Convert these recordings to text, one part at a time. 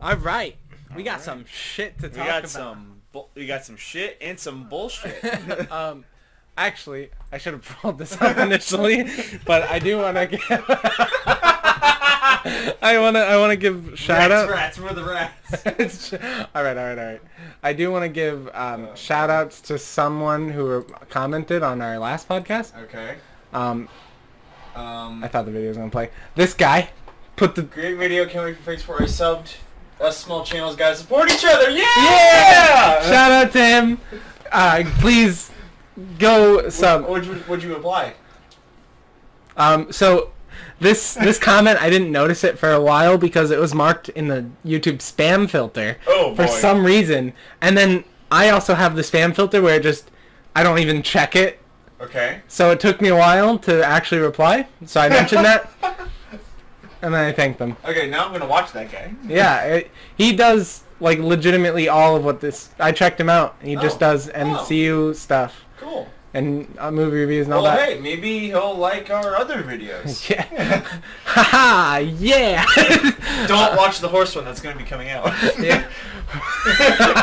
All right, we got some shit to talk about. We got some shit and some bullshit. Actually, I should have brought this up initially, but I do want to give. I want to give shout out. Rats, we're the rats. All right. I do want to give shout outs to someone who commented on our last podcast. Okay. I thought the video was gonna play. This guy put the great video. Can't wait for Fakes for I subbed. Us small channels gotta support each other. Yeah! Shout out to him. Please go sub. What'd you apply? So this comment, I didn't notice it for a while because it was marked in the YouTube spam filter for some reason. And then I also have the spam filter where I don't even check it. Okay. So it took me a while to actually reply. So I mentioned that. And then I thanked them. Okay, now I'm going to watch that guy. Yeah, he does like legitimately all of what this... I checked him out. He just does MCU stuff. Cool. And movie reviews and all that. Well, hey, maybe he'll like our other videos. Yeah. Haha, yeah. Don't watch the horse one that's going to be coming out. Yeah.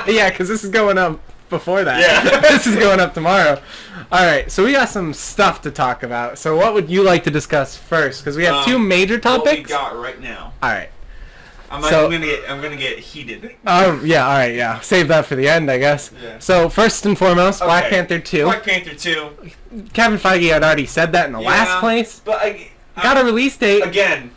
Yeah, because this is going up before that. Yeah. This is going up tomorrow. All right, so we got some stuff to talk about. So what would you like to discuss first? Because we have two major topics. What we got right now. All right. I'm gonna get heated. Yeah, all right, yeah. Save that for the end, I guess. Yeah. So first and foremost, Black Panther 2. Black Panther 2. Kevin Feige had already said that in the last place. But I got a release date. Again.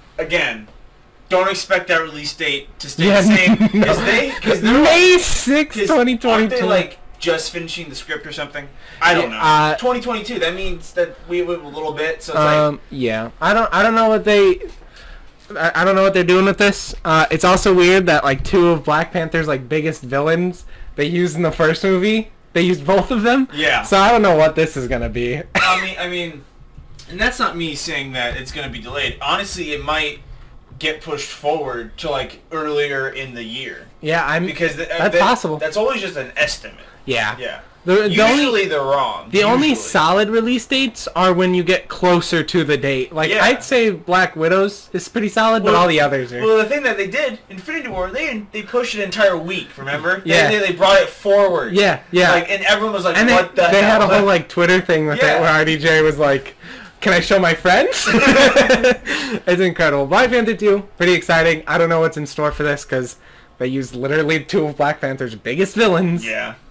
Don't expect that release date to stay the same. Because they're May 6, 2022. Aren't they like just finishing the script or something? I don't know. 2022. That means that we went a little bit. So it's yeah. I don't know what I don't know what they're doing with this. It's also weird that like two of Black Panther's like biggest villains they used in the first movie. They used both of them. Yeah. So I don't know what this is gonna be. I mean, and that's not me saying that it's gonna be delayed. Honestly, it might get pushed forward to like earlier in the year. Yeah, because that's possible. That's always just an estimate. Yeah. Yeah. Usually they're wrong. The only solid release dates are when you get closer to the date. Like, I'd say Black Widow's is pretty solid, but all the others are... Well, the thing that they did, Infinity War, they pushed an entire week, remember? Yeah. They brought it forward. Yeah. Like, and everyone was like, and what the hell? They had a whole, like, Twitter thing with it where RDJ was like, can I show my friends? It's incredible. Black Panther 2, pretty exciting. I don't know what's in store for this, because they used literally two of Black Panther's biggest villains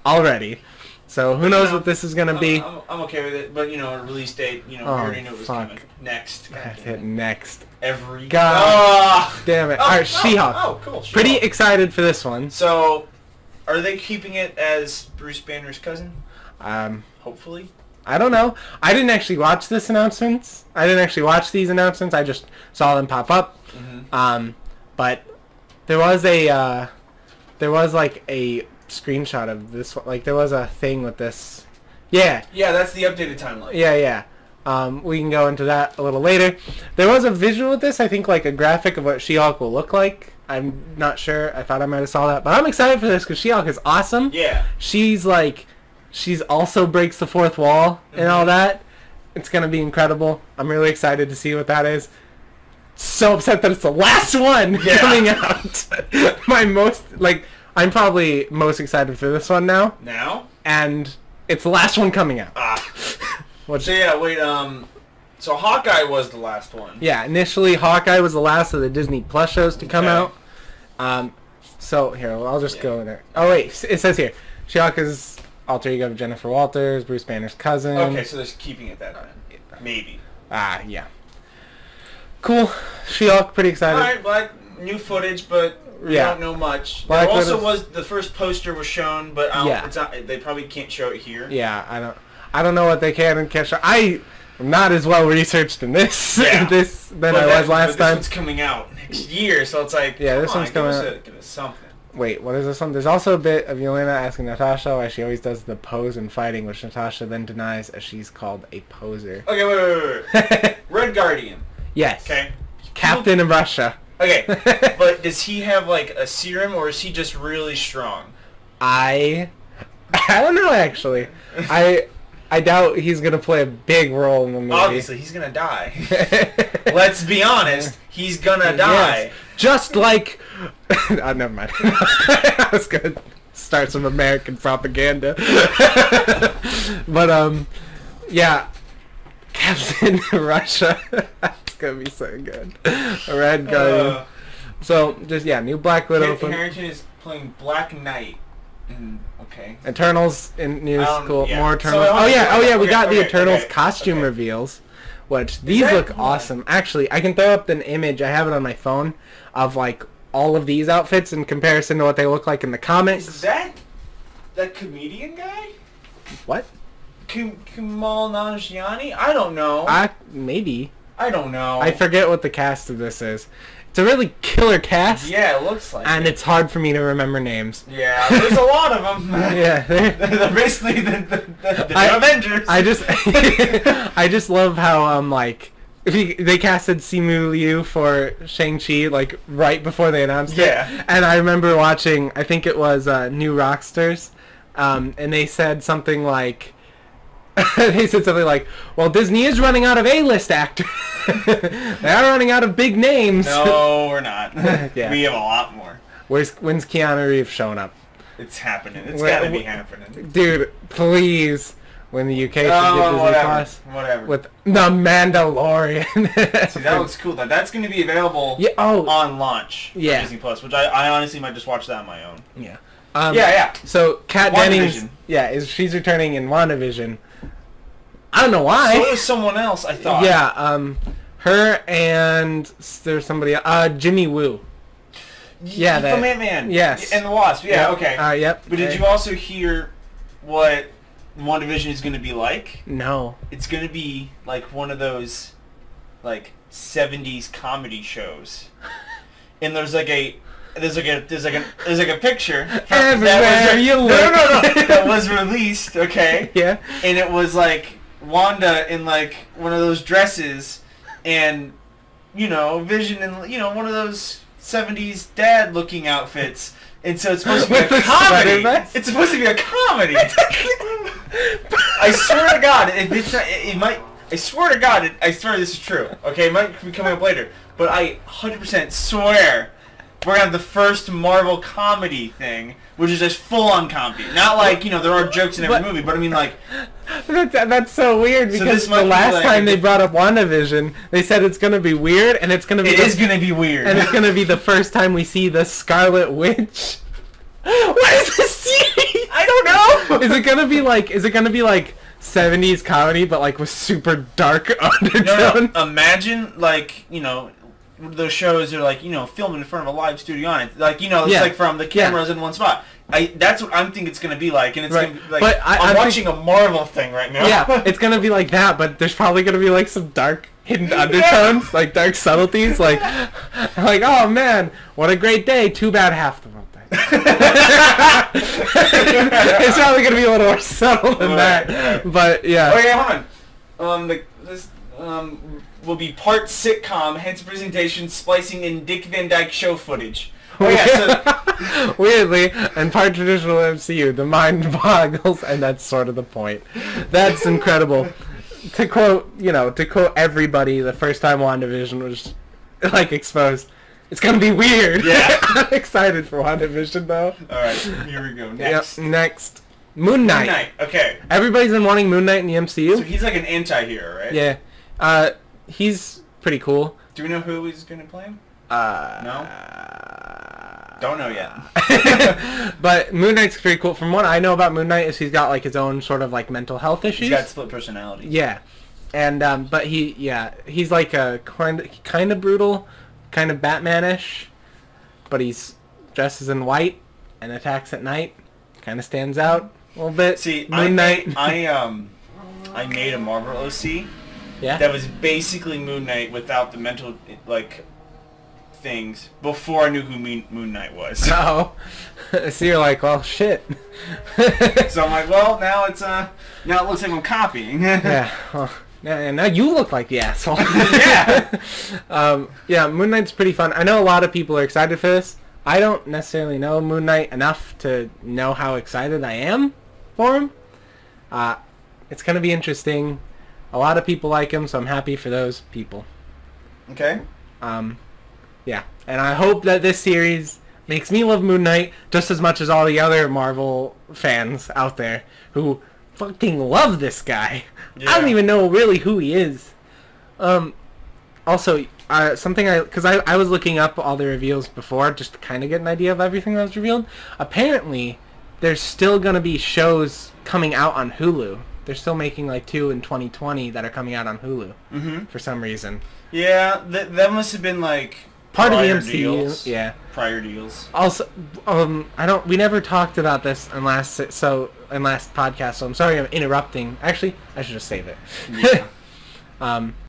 already. So who knows what this is gonna be? I'm okay with it, but a release date. We already knew it was coming. Next. Hit next. Every damn it! All right, She-Hulk. Oh, cool. She-Hulk. Pretty excited for this one. So, are they keeping it as Bruce Banner's cousin? Hopefully. I don't know. I didn't actually watch this announcements. I didn't actually watch these announcements. I just saw them pop up. But there was like a screenshot of this one. Like there was a thing with this. Yeah, that's the updated timeline. We can go into that a little later. There was a visual with this, I think like a graphic of what She-Hulk will look like. I'm not sure. I thought I might have saw that, but I'm excited for this because She-Hulk is awesome. She's also breaks the fourth wall and all that. It's gonna be incredible. I'm really excited to see what that is. So upset that it's the last one coming out. I'm probably most excited for this one now. And it's the last one coming out. So Hawkeye was the last one. Yeah, initially Hawkeye was the last of the Disney Plus shows to come out. So here, I'll just go there. Oh wait, it says here, She-Hulk is alter ego of Jennifer Walters, Bruce Banner's cousin. Okay, so they're keeping it that then. Maybe. Yeah. Cool. She-Hulk, pretty excited. Alright, new footage, but we don't know much. There also was the first poster was shown, but they probably can't show it here. Yeah, I don't know what they can and can't show. I'm not as well researched in this than I was last time. This one's coming out next year, so it's like this one's coming out. Give us something. Wait, what is this one? There's also a bit of Yelena asking Natasha why she always does the pose and fighting, which Natasha then denies as she's called a poser. Okay, wait. Red Guardian. Yes. Okay. Captain of Russia. Okay, but does he have like a serum, or is he just really strong? I don't know actually. I doubt he's gonna play a big role in the movie. Obviously, he's gonna die. Let's be honest. He's gonna die. Yes. Just like... oh, never mind. I was gonna start some American propaganda. But, yeah. Captain Russia. That's gonna be so good. Red Guardian. So, just, yeah, new Black Widow. Kit Harington is playing Black Knight. Okay. Eternals in news, cool. Yeah. More Eternals. So, we got the Eternals costume reveals, which these look awesome. Actually, I can throw up an image. I have it on my phone of like all of these outfits in comparison to what they look like in the comics. Is that comedian guy? What? Kumail Nanjiani? I don't know. Maybe. I don't know. I forget what the cast of this is. It's a really killer cast. Yeah, it looks like and it's hard for me to remember names. Yeah, there's a lot of them. Yeah. They're basically the Avengers. I just love how, like, they casted Simu Liu for Shang-Chi, like, right before they announced it. And I remember watching, I think it was New Rockstars, and they said something like... well, Disney is running out of A-list actors. They are running out of big names. No, we're not. Yeah. We have a lot more. When's Keanu Reeves showing up? It's happening. It's gotta be happening. Dude, please. When the UK should get Disney Plus. Whatever. With The Mandalorian. See, that looks cool. That's going to be available on launch for Disney Plus, which I honestly might just watch that on my own. Yeah. So, Kat Dennings, she's returning in WandaVision. I don't know why. So is someone else, I thought. Yeah, her and there's somebody else. Jimmy Woo. Yeah, from Ant-Man. Yes. And the Wasp. Yeah, okay. Yep. But did you also hear what WandaVision is going to be like? No. It's going to be like one of those, like, 70s comedy shows. And there's like a picture everywhere you look. No, that was released, okay? Yeah. And it was like Wanda in like one of those dresses, and Vision in one of those 70s dad looking outfits. And so it's supposed to be a comedy. It's supposed to be a comedy. I swear to God, if it's not, it might. I swear to God, I swear this is true. Okay, it might be coming up later, but I 100% swear we're gonna have the first Marvel comedy thing, which is just full-on comedy. Not like there are jokes in every movie, but I mean like. That's so weird because the last time they brought up WandaVision, they said it's gonna be weird, and it's gonna be. It is gonna be weird, and it's gonna be the first time we see the Scarlet Witch. What is this series? I don't know. Is it gonna be like 70s comedy, but like with super dark undertone? No. Imagine like those shows are like filmed in front of a live studio audience, like it's like from the cameras in one spot. That's what I'm thinking it's gonna be like, and it's gonna be like. But I'm watching a Marvel thing right now. Yeah, it's gonna be like that, but there's probably gonna be like some dark hidden undertones, like dark subtleties, like oh man, what a great day. Too bad half the world died. It's probably gonna be a little more subtle than that, but yeah. Okay, hold on. This will be part sitcom, hence presentation, splicing in Dick Van Dyke show footage. Weirdly, and part traditional MCU, the mind boggles, and that's sort of the point. That's incredible. To quote everybody, the first time WandaVision was like exposed, it's gonna be weird. Yeah. I'm excited for WandaVision though. Alright, here we go. Next. Yep, next. Moon Knight. Moon Knight, okay. Everybody's been wanting Moon Knight in the MCU. So he's like an anti-hero, right? Yeah. He's pretty cool. Do we know who he's gonna play him? No? Don't know yet. But Moon Knight's pretty cool. From what I know about Moon Knight is he's got like his own sort of like mental health issues. He's got split personality. Yeah. And but he's like a kind of brutal, kind of Batman-ish, but he's dresses in white and attacks at night. Kind of stands out a little bit. See, Moon Knight. I made a Marvel OC. Yeah. That was basically Moon Knight without the mental like things before I knew who Moon Knight was. Oh, so you're like, well, shit. So I'm like, well, now it looks like I'm copying. Yeah. Well, now you look like the asshole. Yeah. Moon Knight's pretty fun. I know a lot of people are excited for this. I don't necessarily know Moon Knight enough to know how excited I am for him. It's going to be interesting. A lot of people like him, so I'm happy for those people. Okay. Yeah. And I hope that this series makes me love Moon Knight just as much as all the other Marvel fans out there who fucking love this guy. Yeah. I don't even know really who he is. Also, because I was looking up all the reveals before just to kind of get an idea of everything that was revealed. Apparently, there's still going to be shows coming out on Hulu. They're still making like 2 in 2020 that are coming out on Hulu for some reason. Yeah, that must have been like part of the MCU. Deals. Yeah, prior deals. Also, we never talked about this in last podcast, so I'm sorry I'm interrupting. Actually, I should just save it. Yeah.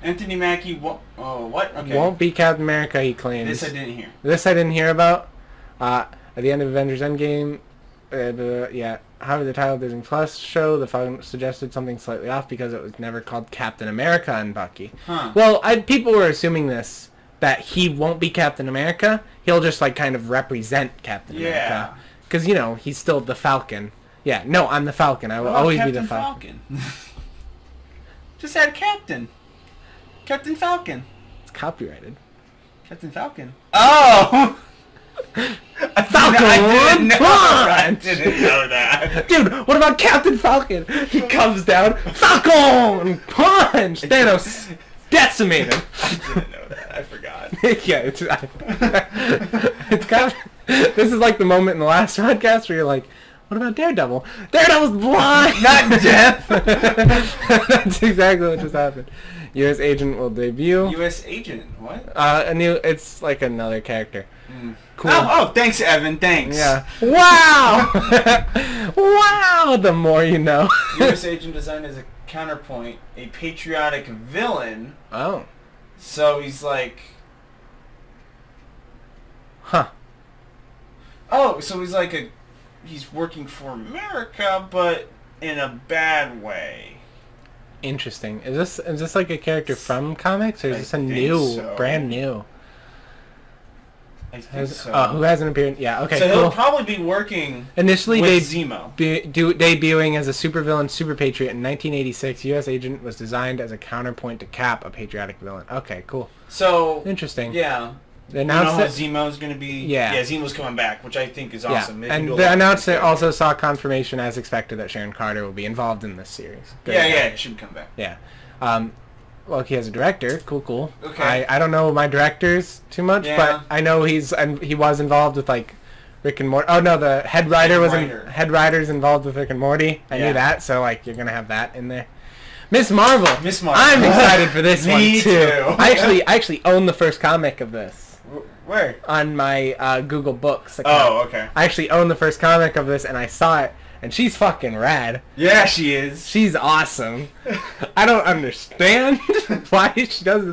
Anthony Mackie, what? Okay. Won't be Captain America, he claims. This I didn't hear. This I didn't hear about. At the end of Avengers Endgame, yeah. However, the title Disney Plus show, the phone suggested something slightly off because it was never called Captain America and Bucky. Huh. Well, people were assuming this, that he won't be Captain America. He'll just, like, kind of represent Captain America. Because, you know, he's still the Falcon. Yeah, no, I'm the Falcon. I will always be the Falcon. Just add Captain. Captain Falcon. It's copyrighted. Captain Falcon. Oh! I didn't know that. Dude, what about Captain Falcon? He comes down, Falcon! Punch! Thanos decimated. I didn't know that. I forgot. Yeah, it's kind of... This is like the moment in the last podcast where you're like, what about Daredevil? Daredevil's blind! Not deaf! That's exactly what just happened. U.S. Agent will debut. U.S. Agent? What? It's like another character. Cool. Oh, thanks, Evan. Thanks. Yeah. Wow! Wow! The more you know. U.S. Agent designed as a counterpoint, a patriotic villain. Oh. So he's like... Huh. Oh, so he's like he's working for America, but in a bad way. Interesting. Is this like a character from comics, or is this a brand new? I think so. Oh, who hasn't appeared? Yeah, okay, so cool. He'll probably be working initially with Zemo. Debuting as a supervillain, super patriot in 1986, U.S. Agent was designed as a counterpoint to Cap, a patriotic villain. Okay, cool. So interesting. Yeah. They announced how Zemo's going to be... Yeah. Yeah, Zemo's coming back, which I think is awesome. Yeah. And they announced it also saw confirmation, as expected, that Sharon Carter will be involved in this series. Yeah, she should come back. Yeah. Well, he has a director. Cool. Okay. I don't know my directors too much, but I know he was involved with, like, Rick and Morty. Oh, no, the head writer's involved with Rick and Morty. I knew that, so, like, you're going to have that in there. Miss Marvel. I'm excited for this one, too. Too. I actually own the first comic of this. Where? On my Google Books account. Oh, okay. I actually own the first comic of this, and I saw it, and she's fucking rad. Yeah, she is. She's awesome. I don't understand why she does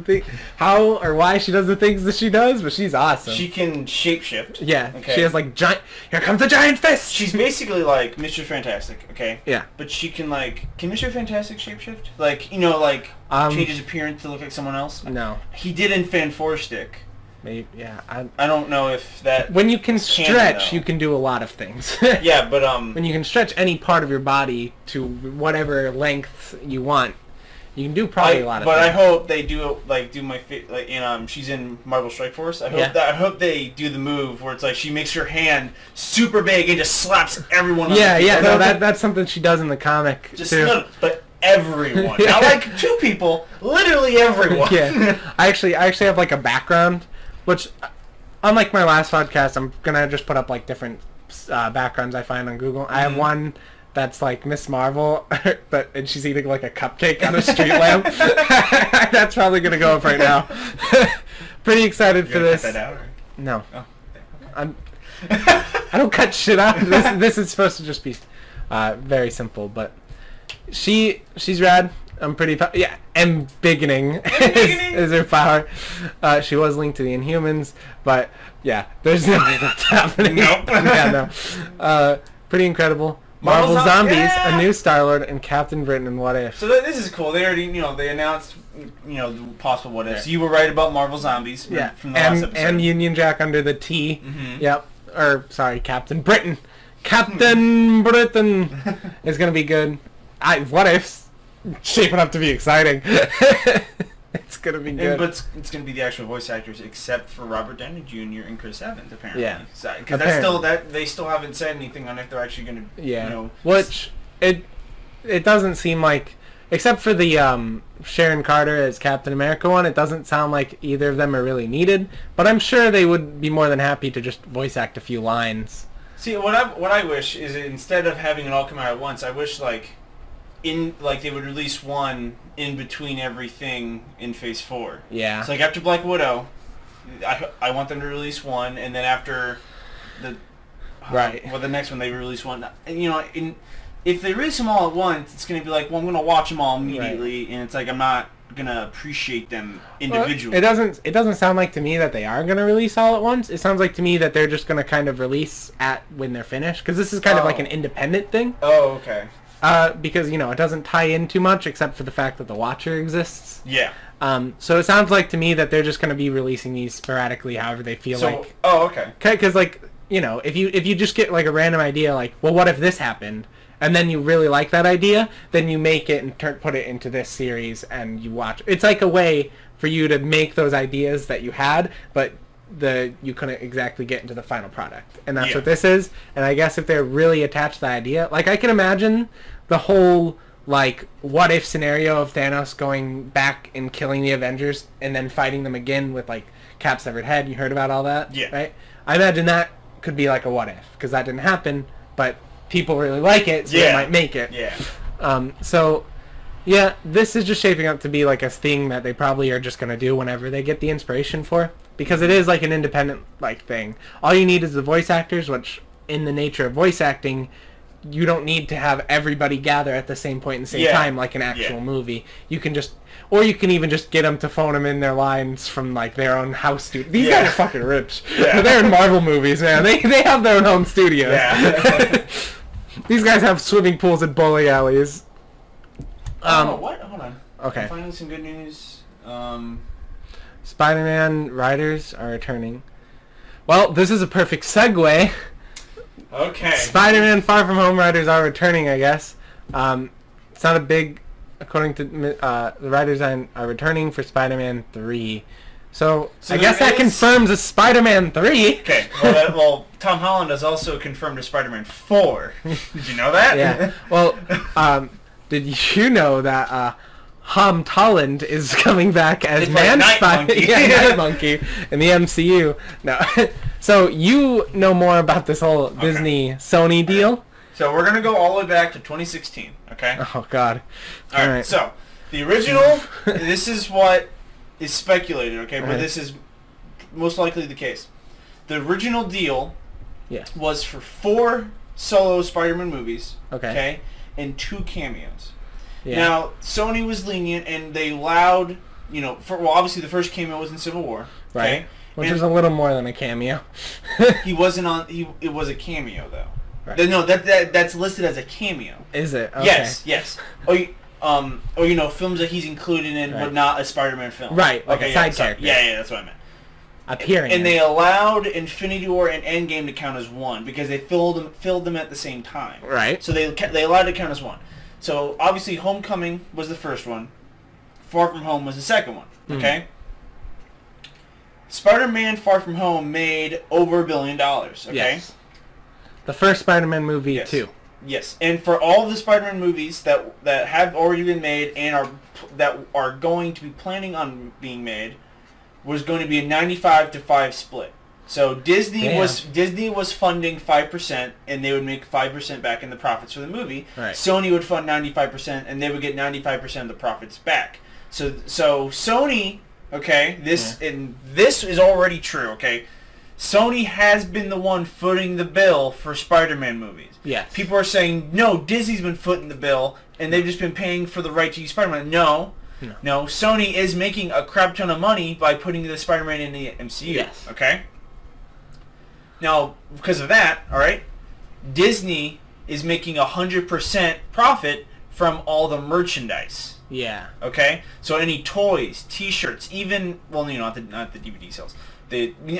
why she does the things that she does, but she's awesome. She can shapeshift. Yeah. Okay. She has like giant. Here comes the giant fist. She's basically like Mr. Fantastic. Okay. Yeah. But she can Can Mr. Fantastic shapeshift? Change his appearance to look like someone else. No. He did in Fan 4-Stick. Maybe, yeah. I don't know if that... When you can stretch, you can do a lot of things. Yeah, but... When you can stretch any part of your body to whatever length you want, you can do probably a lot of things. But I hope they do she's in Marvel Strike Force. I hope they do the move where it's like she makes her hand super big and just slaps everyone. Yeah. No, that's something she does in the comic too. But everyone, not like two people, literally everyone. Yeah. I actually have like a background. Which, unlike my last podcast, I'm gonna just put up like different backgrounds I find on Google. I have one that's like Miss Marvel, and she's eating like a cupcake on a street lamp. That's probably gonna go up right now. Pretty excited for this. Cut that out, or? No, oh. I don't cut shit out. This is supposed to just be very simple, but she's rad. I'm pretty... embiggening is her power. She was linked to the Inhumans, but yeah, there's no way that's happening. Nope. Yeah, no. Pretty incredible. Marvel Zombies, a new Star-Lord, and Captain Britain and What If. So this is cool. They already, they announced, the possible What Ifs. Yeah. You were right about Marvel Zombies from the last episode. And Union Jack under the T. Mm-hmm. Yep. Or, sorry, Captain Britain. Captain Britain is going to be good. What Ifs. shaping up to be exciting. It's gonna be good. But it's gonna be the actual voice actors, except for Robert Downey Jr. and Chris Evans, apparently. Yeah. Because that's still they still haven't said anything on if they're actually gonna. Yeah. You know, which it doesn't seem like, except for the Sharon Carter as Captain America one, it doesn't sound like either of them are really needed. But I'm sure they would be more than happy to just voice act a few lines. See, what I wish is, instead of having it all come out at once, I wish they would release one in between everything in Phase 4. Yeah. So after Black Widow, I want them to release one, and then after the the next one they release one. And, if they release them all at once, it's gonna be like, well, I'm gonna watch them all immediately, and it's like I'm not gonna appreciate them individually. Well, it doesn't sound like to me that they are gonna release all at once. It sounds like to me that they're just gonna kind of release when they're finished, because this is kind of like an independent thing. Oh, okay. Because it doesn't tie in too much except for the fact that the Watcher exists. Yeah. So it sounds like to me that they're just going to be releasing these sporadically, however they feel like. Oh, okay. Because if you just get like a random idea, like, well, what if this happened, and then you really like that idea, then you make it and put it into this series and you watch. It's like a way for you to make those ideas that you had, but you couldn't exactly get into the final product, and that's what this is. And I guess if they're really attached to the idea, like, I can imagine the whole like what if scenario of Thanos going back and killing the Avengers and then fighting them again with like Cap's severed head. You heard about all that? Yeah. Right? I imagine that could be like a what if, because that didn't happen, but people really like it, so they might make it. Yeah. So yeah, this is just shaping up to be like a thing that they probably are just gonna do whenever they get the inspiration for, because it is like an independent like thing. All you need is the voice actors, which in the nature of voice acting, you don't need to have everybody gather at the same point in the same time like an actual movie. You can just, or you can even just get them to phone them in their lines from like their own house studio. These guys are fucking rich. They're in Marvel movies, man. They have their own studios. Yeah. These guys have swimming pools and bowling alleys. What? Hold on. Okay. I'm finding some good news. Spider-Man writers are returning. Well, this is a perfect segue. Okay. Spider-Man Far From Home writers are returning, I guess. It's not a big, according to the writers are returning for Spider-Man 3. So I guess that confirms a Spider-Man 3. Okay. Well, Tom Holland has also confirmed a Spider-Man 4. Did you know that? Yeah. Well, did you know that Tom Holland is coming back as Night Monkey in the MCU? No. So you know more about this whole Disney Sony deal? So we're gonna go all the way back to 2016. Okay. Oh God. All right. So the original. This is what is speculated. Okay, but this is most likely the case. The original deal. Was for 4 solo Spider-Man movies. Okay. And 2 cameos. Yeah. Now Sony was lenient and they allowed, obviously the first cameo was in Civil War. Right. Okay? Which is a little more than a cameo. He wasn't on. It was a cameo though. Right. No, that's listed as a cameo. Is it? Okay. Yes. Or films that he's included in, but not a Spider-Man film. Right. Like a side character. Yeah, that's what I meant. Appearing. And they allowed Infinity War and Endgame to count as one because they filled them at the same time. Right. So they allowed it to count as one. So obviously, Homecoming was the first one. Far From Home was the second one. Okay. Spider-Man Far From Home made over $1 billion, okay? Yes. The first Spider-Man movie, too. Yes. And for all of the Spider-Man movies that have already been made and are going to be planning on being made, was going to be a 95-5 split. So Disney was funding 5%, and they would make 5% back in the profits for the movie. Right. Sony would fund 95%, and they would get 95% of the profits back. So Sony... Okay, this is already true, okay? Sony has been the one footing the bill for Spider-Man movies. Yes. People are saying, no, Disney's been footing the bill, and they've just been paying for the right to use Spider-Man. No, Sony is making a crap ton of money by putting the Spider-Man in the MCU, okay? Now, because of that, all right, Disney is making 100% profit from all the merchandise. Yeah. Okay. So any toys, T-shirts, even not the DVD sales.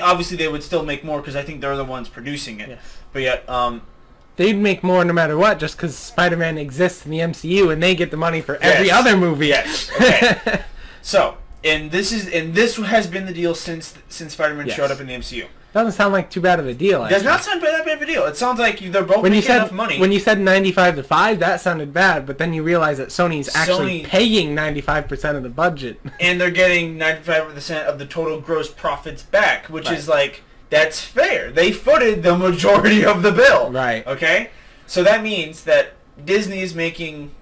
Obviously they would still make more because I think they're the ones producing it. Yes. But yet, they'd make more no matter what, just because Spider-Man exists in the MCU and they get the money for every other movie. Yes. Okay. So, this has been the deal since Spider-Man showed up in the MCU. Doesn't sound like too bad of a deal. It does not sound that bad of a deal. It sounds like they're both making enough money. When you said 95-5, that sounded bad, but then you realize that Sony's actually paying 95% of the budget. And they're getting 95% of the total gross profits back, which is like, that's fair. They footed the majority of the bill. Right. Okay? So that means that Disney is making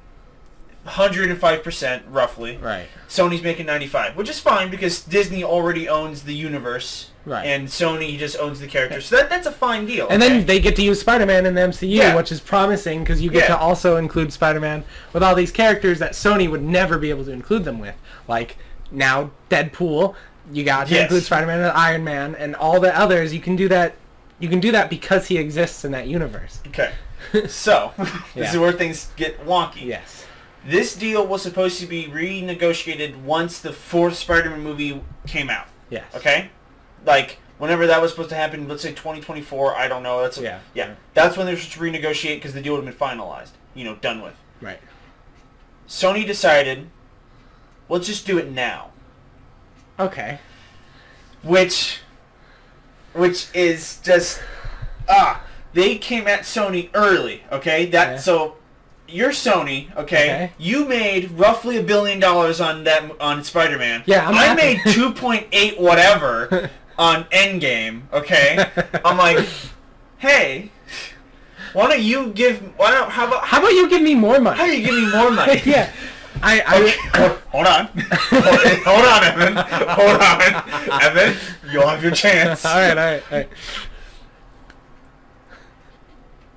105% roughly. Right. Sony's making 95%, which is fine because Disney already owns the universe. Right. And Sony just owns the characters. So that's a fine deal. And then they get to use Spider-Man in the MCU, which is promising because you get to also include Spider-Man with all these characters that Sony would never be able to include them with. Like, now Deadpool, you got to include Spider-Man and Iron Man, and all the others. You can do that. You can do that because he exists in that universe. Okay. So, this is where things get wonky. Yes. This deal was supposed to be renegotiated once the 4th Spider-Man movie came out. Yes. Okay? Like, whenever that was supposed to happen, let's say 2024, I don't know. That's That's when they were supposed to renegotiate because the deal would have been finalized. Done with. Right. Sony decided, let's just do it now. Okay. Which is just... they came at Sony early, okay? So... You're Sony, okay? You made roughly $1 billion on Spider-Man. Yeah, I made 2.8 whatever on Endgame, okay? I'm like, hey, how about you give me more money? How do you give me more money? Yeah. Hold on. Hold on, Evan. Hold on. Evan, you'll have your chance. All right.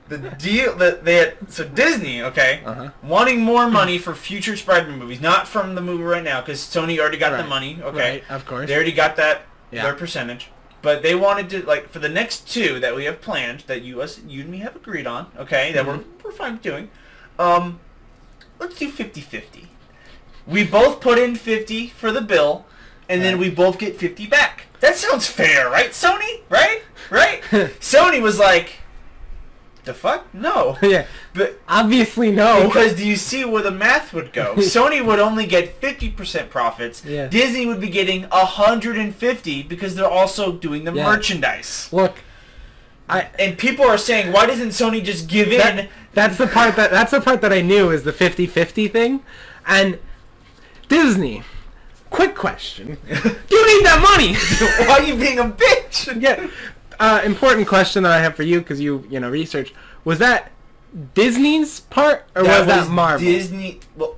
The deal that they had, so Disney, wanting more money for future Spider-Man movies, not from the movie right now, because Sony already got the money, Right, of course. They already got their percentage, but they wanted to, like, for the next 2 that we have planned, that you and me have agreed on, that we're fine with doing, let's do 50-50. We both put in 50 for the bill, and then we both get 50 back. That sounds fair, right, Sony? Right? Sony was like... The fuck? No. Yeah. But obviously no. Because do you see where the math would go? Sony would only get 50% profits. Yeah. Disney would be getting 150 because they're also doing the merchandise. Look, and people are saying, why doesn't Sony just give in? That's the part that I knew is the 50-50 thing. And Disney, quick question. You need that money. Why are you being a bitch? Yeah. Important question that I have for you, because you researched. Was that Disney's part, or was that Marvel? Disney, well...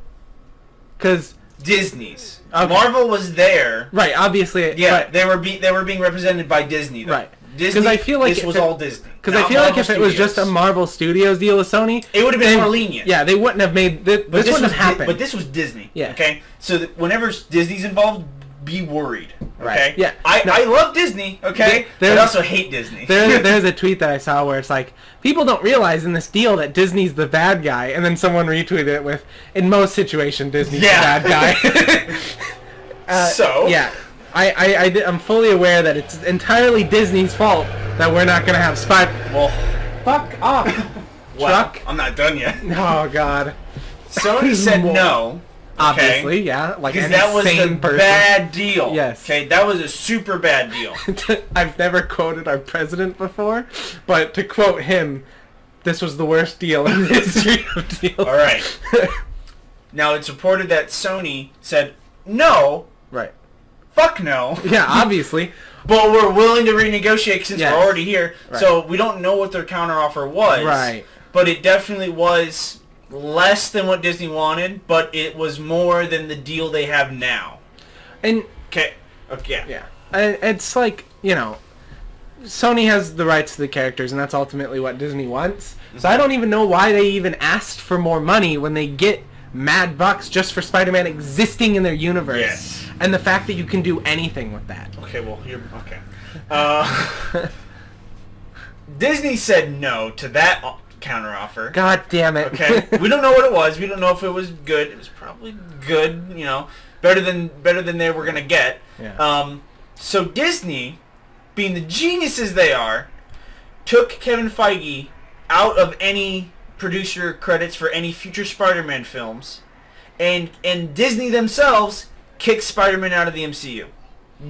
Because... Disney's. Okay. Marvel was there. Right, obviously. Yeah, they were being represented by Disney, though. Right. Disney, I feel like this was all Disney. Because I feel like if it was just a Marvel Studios deal with Sony... It would have been more lenient. Yeah, they wouldn't have made... This wouldn't have happened. But this was Disney. Yeah. Okay? So whenever Disney's involved... Be worried, okay? Right. Yeah. I love Disney, okay? But I also hate Disney. There's a tweet that I saw where it's like, people don't realize in this deal that Disney's the bad guy, and then someone retweeted it with, in most situations, Disney's the bad guy. So? Yeah. I'm fully aware that it's entirely Disney's fault that we're not going to have Well, fuck off. Truck? I'm not done yet. Oh, God. Sony said no. Obviously, yeah. Like, because that was a bad deal. Yes. Okay, that was a super bad deal. I've never quoted our president before, but to quote him, this was the worst deal in the history of deals. All right. Now, it's reported that Sony said, no. Right. Fuck no. Yeah, obviously. But we're willing to renegotiate since we're already here. Right. So we don't know what their counteroffer was. Right. But it definitely was... less than what Disney wanted, but it was more than the deal they have now. And okay, yeah. It's like, Sony has the rights to the characters, and that's ultimately what Disney wants. Mm-hmm. So I don't even know why they even asked for more money when they get mad bucks just for Spider-Man existing in their universe. Yes. And the fact that you can do anything with that. Okay, well, Disney said no to that counteroffer. God damn it. Okay. We don't know what it was. We don't know if it was good. It was probably good, better than they were going to get. Yeah. So Disney, being the geniuses they are, took Kevin Feige out of any producer credits for any future Spider-Man films, and Disney themselves kicked Spider-Man out of the MCU.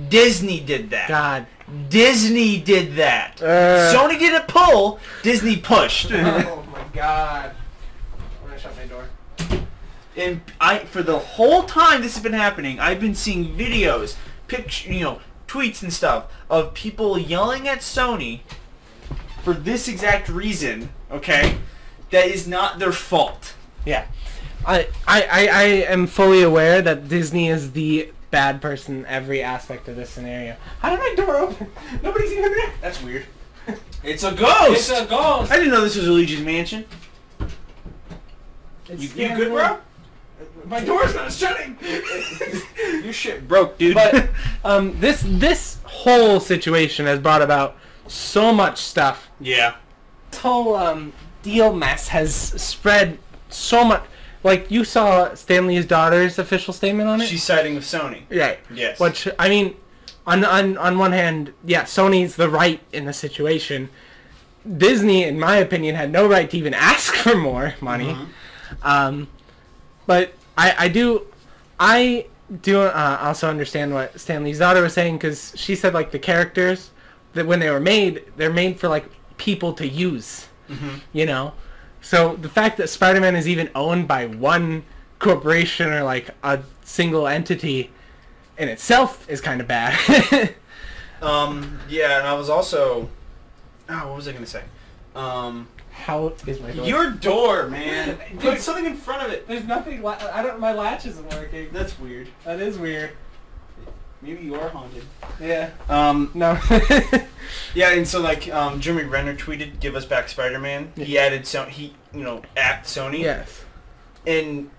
Disney did that. God. Disney did that. Sony didn't pull. Disney pushed. Oh my God. I'm gonna shut my door. And for the whole time this has been happening, I've been seeing videos, tweets and stuff of people yelling at Sony for this exact reason. Okay, that is not their fault. Yeah, I am fully aware that Disney is the bad person in every aspect of this scenario. How did my door open? Nobody's even there. That's weird. It's a ghost. It's a ghost. I didn't know this was Luigi's Mansion. You good, bro? My door's not shutting. Your shit broke, dude. But this whole situation has brought about so much stuff. Yeah. This whole deal mess has spread so much. Like, you saw Stanley's daughter's official statement on it? She's siding with Sony. Right. Yes. Which, I mean, on one hand, yeah, Sony's the right in the situation. Disney, in my opinion, had no right to even ask for more money. Mm-hmm. But I do also understand what Stanley's daughter was saying, because she said, like, the characters, that when they were made, they're made for, like, people to use. Mm-hmm. You know? So the fact that Spider-Man is even owned by one corporation or like a single entity in itself is kind of bad. Yeah, and I was also... Oh, what was I going to say? How is my door? Your door, man. Put something in front of it. There's nothing... my latch isn't working. That's weird. That is weird. Maybe you are haunted. Yeah. No. Yeah, and so like Jeremy Renner tweeted, "Give us back Spider-Man." Yeah. He added at Sony. Yes. And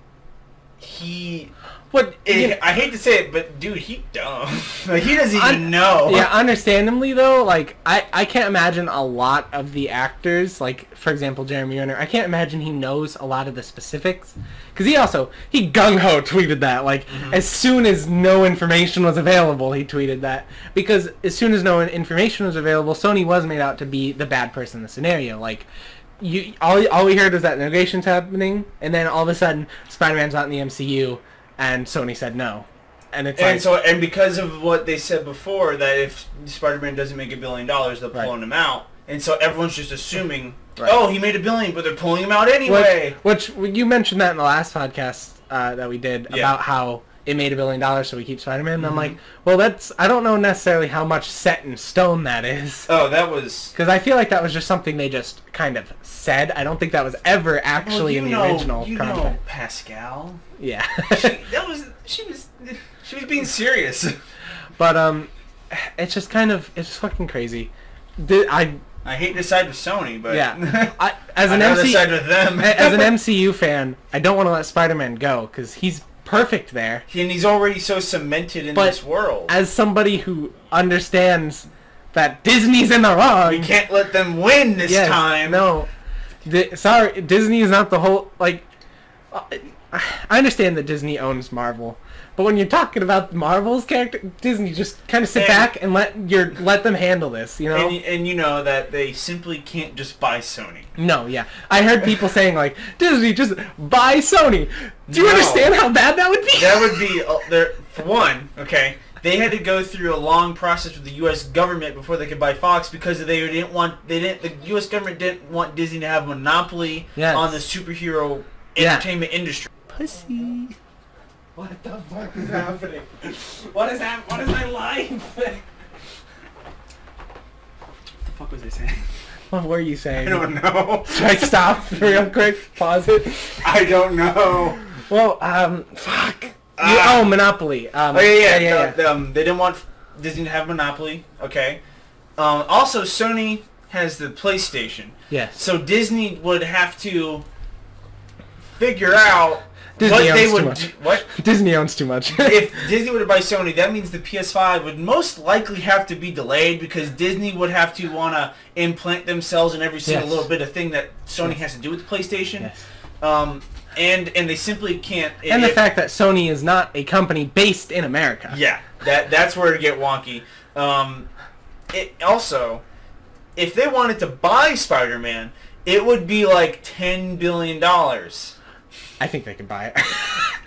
he... What? I hate to say it, but dude, he dumb. Like, he doesn't even know. Yeah, understandably though, like I can't imagine a lot of the actors, like for example Jeremy Renner, I can't imagine he knows a lot of the specifics, because he gung-ho tweeted that, like as soon as no information was available, he tweeted that, because as soon as no information was available, Sony was made out to be the bad person in the scenario. Like, all we heard was that negotiations happening, and then all of a sudden Spider-Man's not in the MCU. And Sony said no, and it's and because of what they said before, that if Spider-Man doesn't make $1 billion, they're pulling him out, and so everyone's just assuming, oh, he made $1 billion, but they're pulling him out anyway. Which you mentioned that in the last podcast that we did about how it made $1 billion, so we keep Spider-Man. And I'm like, well, I don't know necessarily how much set in stone that is. Oh, that was... Because I feel like that was just something they just kind of said. I don't think that was ever actually in the original content. You know Pascal. Yeah. She was being serious. But it's just fucking crazy. I hate to side with Sony, but yeah, as an MCU fan, I don't want to let Spider-Man go, because he's perfect there, and he's already so cemented in this world. As somebody who understands that Disney's in the wrong, we can't let them win this time. No, sorry, Disney is not the whole. Like, I understand that Disney owns Marvel, but when you're talking about Marvel's character, Disney just kind of sit back and let them handle this, you know. And you know that they simply can't just buy Sony. No, yeah, I heard people saying like, Disney, just buy Sony. Do you understand how bad that would be? That would be for one. Okay, they had to go through a long process with the U.S. government before they could buy Fox, because the U.S. government didn't want Disney to have a monopoly on the superhero entertainment industry. Pussy. What the fuck is happening? What is my life? What the fuck was I saying? What were you saying? I don't know. Should I stop real quick? Pause it? I don't know. Well, fuck. Monopoly. Yeah. They didn't want Disney to have monopoly. Okay. Also, Sony has the PlayStation. Yes. So Disney would have to figure out Disney owns too much. If Disney were to buy Sony, that means the PS5 would most likely have to be delayed, because Disney would have to want to implant themselves in every single little bit of thing that Sony has to do with the PlayStation. Yes. And they simply can't. And the fact that Sony is not a company based in America. Yeah, that's where it get wonky. It also, if they wanted to buy Spider-Man, it would be like $10 billion. I think they can buy it.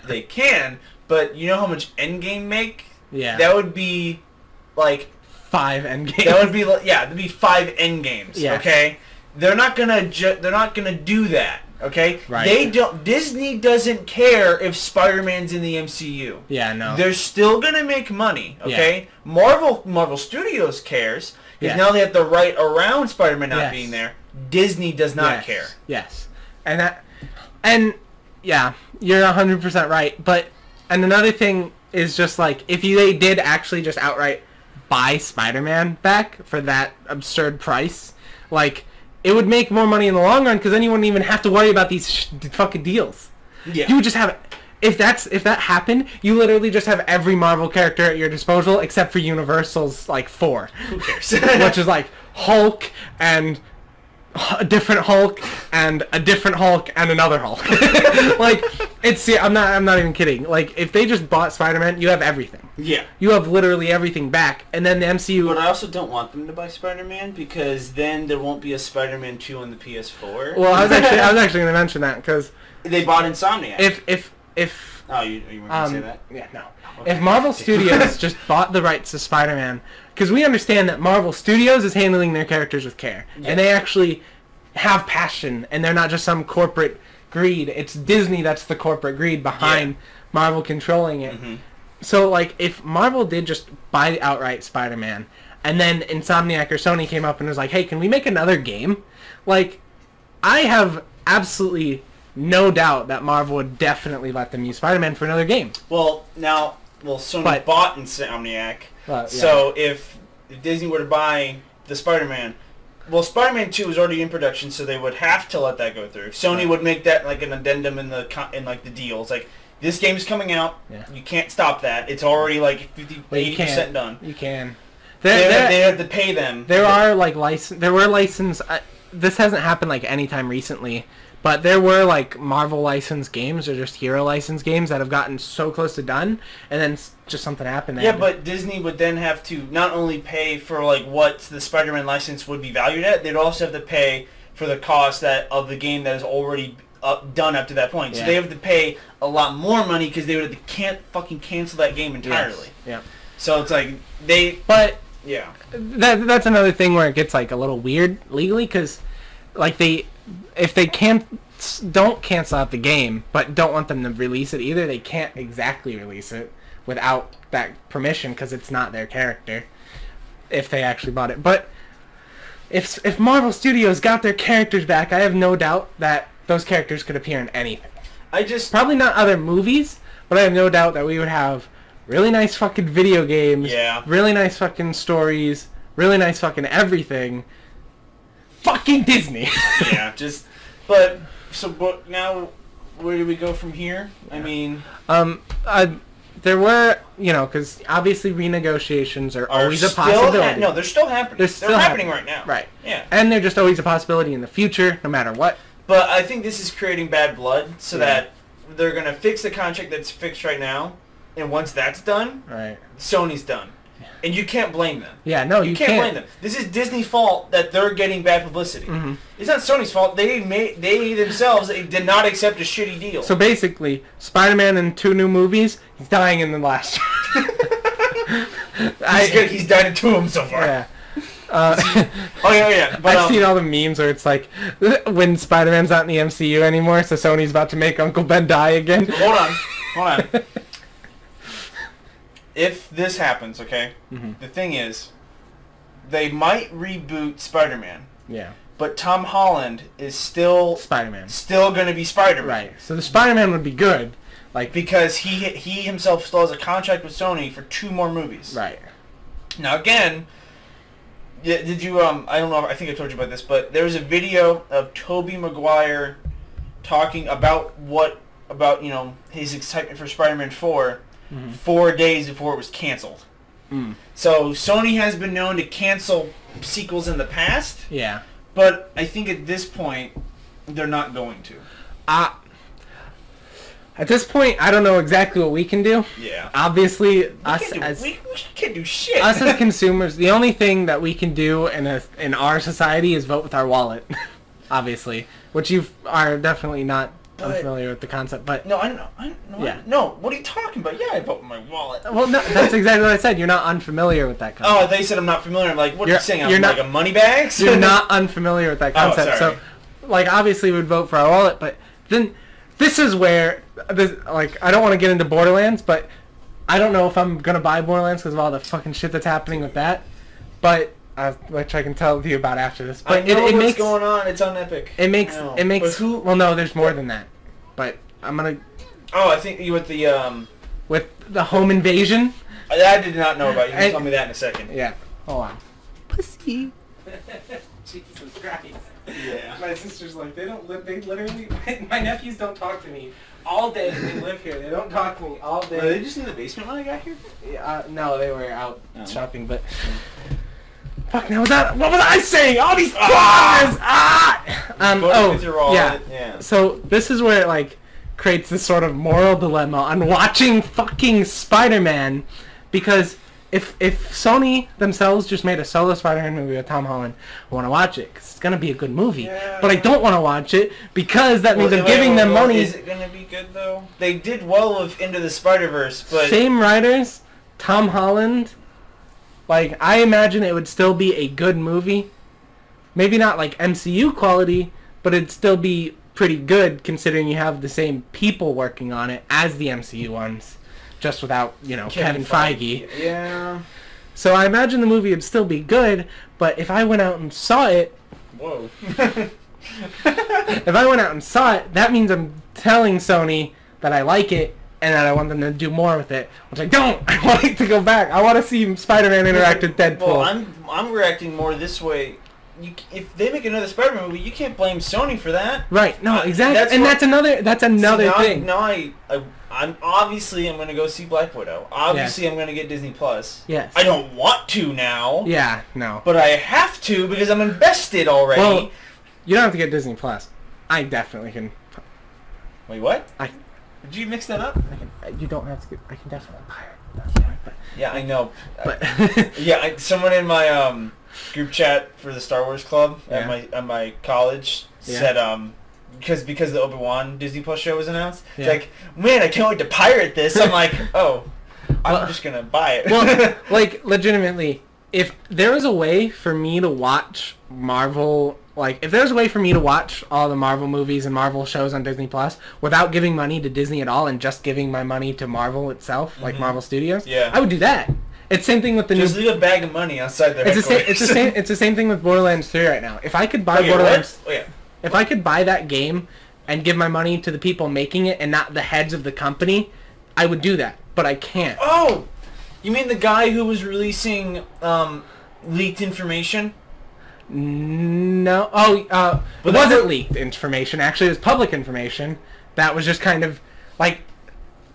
They can, but you know how much Endgame make? Yeah. That would be like 5 Endgames. That would be that'd be 5 Endgames. Yeah. Okay. They're not gonna do that. Okay. Right. They don't. Disney doesn't care if Spider-Man's in the MCU. Yeah. No. They're still gonna make money. Okay. Yeah. Marvel Studios cares because now they have the right around Spider-Man not being there. Disney does not care. Yes. And yeah, you're 100% right. But another thing is just like if they did actually just outright buy Spider-Man back for that absurd price, like it would make more money in the long run because then you wouldn't even have to worry about these fucking deals. Yeah. You would just have if that happened, you literally just have every Marvel character at your disposal except for Universal's like 4. Who cares? Which is like Hulk and a different Hulk and a different Hulk and another Hulk. Like I'm not even kidding. Like if they just bought Spider-Man, you have everything. Yeah. You have literally everything back, and then the MCU. But I also don't want them to buy Spider-Man because then there won't be a Spider-Man 2 on the PS4. Well, I was actually going to mention that because they bought Insomniac. If oh, you were going to say that? Yeah, no. Okay. If Marvel Studios just bought the rights to Spider-Man, because we understand that Marvel Studios is handling their characters with care, and they actually have passion, and they're not just some corporate greed. It's Disney that's the corporate greed behind Marvel controlling it. Mm-hmm. So, like, if Marvel did just buy outright Spider-Man, and then Insomniac or Sony came up and was like, hey, can we make another game? Like, I have absolutely no doubt that Marvel would definitely let them use Spider-Man for another game. Well, Sony bought Insomniac. So if Disney were to buy the Spider-Man, Spider-Man 2 was already in production, so they would have to let that go through. Sony would make that like an addendum in the deals. Like, this game is coming out. Yeah. You can't stop that. It's already like 80% done. You can. They have to pay them. There were license. This hasn't happened like anytime recently. But there were like Marvel licensed games or just hero licensed games that have gotten so close to done, and then just something happened. Yeah, but Disney would then have to not only pay for like what the Spider-Man license would be valued at, they'd also have to pay for the cost of the game that is already done up to that point. So they have to pay a lot more money because they can't fucking cancel that game entirely. Yes. Yeah. So it's like that's another thing where it gets like a little weird legally because like if they don't cancel out the game, but don't want them to release it either, they can't exactly release it without that permission because it's not their character if they actually bought it. But if Marvel Studios got their characters back, I have no doubt that those characters could appear in anything. Probably not other movies, but I have no doubt that we would have really nice fucking video games, really nice fucking stories, really nice fucking everything. Fucking Disney. But now where do we go from here? I mean, there were, because obviously renegotiations are always a possibility. No, they're still happening. They're happening right now. Right. Yeah. And they're just always a possibility in the future, no matter what. But I think this is creating bad blood, so that they're gonna fix the contract that's fixed right now, and once that's done, Sony's done. And you can't blame them. Yeah, no, you can't blame them. This is Disney's fault that they're getting bad publicity. Mm-hmm. It's not Sony's fault. They themselves did not accept a shitty deal. So basically, Spider-Man in 2 new movies, he's dying in the last. He's died in 2 of them so far. Yeah. But, I've seen all the memes where it's like when Spider-Man's not in the MCU anymore, so Sony's about to make Uncle Ben die again. Hold on. If this happens, the thing is, they might reboot Spider-Man. Yeah. But Tom Holland is still Spider-Man. Still going to be Spider-Man. Right. So the Spider-Man would be good, because he himself still has a contract with Sony for 2 more movies. Right. Now again, did you I don't know, I think I told you about this, but there was a video of Tobey Maguire talking about his excitement for Spider-Man 4. Mm-hmm. 4 days before it was canceled. Mm. So Sony has been known to cancel sequels in the past. Yeah. But I think at this point, they're not going to. At this point, I don't know exactly what we can do. Yeah. Obviously, we can't do shit. Us as consumers, the only thing that we can do in our society is vote with our wallet. obviously, which you are definitely not unfamiliar with the concept. But no, I know. Yeah. No, what are you talking about? Yeah, I vote with my wallet. Well, no, that's exactly what I said. You're not unfamiliar with that concept. Oh, they said I'm not familiar. I'm like, what are you saying? I'm like a money bags? You're not unfamiliar with that concept. So, like, obviously we'd vote for our wallet, but then this is where, like, I don't want to get into Borderlands, but I don't know if I'm going to buy Borderlands because of all the fucking shit that's happening with that. But, which I can tell you about after this. But I know what's going on. It's on Epic. It makes, well, no, there's more than that. But I'm going to... Oh, I think you with the, with the home invasion. I did not know about you. You can tell me that in a second. Yeah. Hold on. Pussy. Jesus Christ. Yeah. My sister's like, they literally, my nephews don't talk to me all day. They live here. They don't talk to me all day. Were they just in the basement when I got here? Yeah, no, they were out shopping, but... Fuck, now what was I saying? All these boxes! Yeah. So this is where it, like, creates this sort of moral dilemma on watching fucking Spider-Man, because if Sony themselves just made a solo Spider-Man movie with Tom Holland, I want to watch it because it's gonna be a good movie. Yeah. But I don't want to watch it because that means I'm giving them money. Is it gonna be good though? They did well with Into the Spider-Verse, but same writers, Tom Holland. Like, I imagine it would still be a good movie. Maybe not like MCU quality, but it'd still be pretty good considering you have the same people working on it as the MCU ones, just without, you know, Kevin Feige. Yeah. So I imagine the movie would still be good, but if I went out and saw it... Whoa. If I went out and saw it, that means I'm telling Sony that I like it, and that I want them to do more with it, which I don't. I want it to go back. I want to see Spider-Man interact with Deadpool. Well, I'm reacting more this way. If they make another Spider-Man movie, you can't blame Sony for that. Right? No, exactly. That's another thing. Now I'm obviously going to go see Black Widow. Obviously, I'm going to get Disney Plus. Yes. I don't want to now. Yeah. No. But I have to because I'm invested already. Well, you don't have to get Disney Plus. I definitely can. Wait, what? Did you mix that up? You don't have to get... I can definitely buy it. Yeah, I know. But someone in my group chat for the Star Wars Club at my college said because the Obi-Wan Disney Plus show was announced. It's like, man, I can't wait to pirate this. I'm like, I'm just gonna buy it. Well, like, legitimately, if there was a way for me to watch Marvel, like, if there's a way for me to watch all the Marvel movies and Marvel shows on Disney Plus without giving money to Disney at all and just giving my money to Marvel itself, like Marvel Studios, I would do that. It's the same thing with the just leave a bag of money outside their headquarters. It's the same thing with Borderlands 3 right now. If I could buy Borderlands, if I could buy that game and give my money to the people making it and not the heads of the company, I would do that. But I can't. Oh, you mean the guy who was releasing leaked information? No. Oh, it wasn't leaked information. Actually, it was public information that was just kind of like...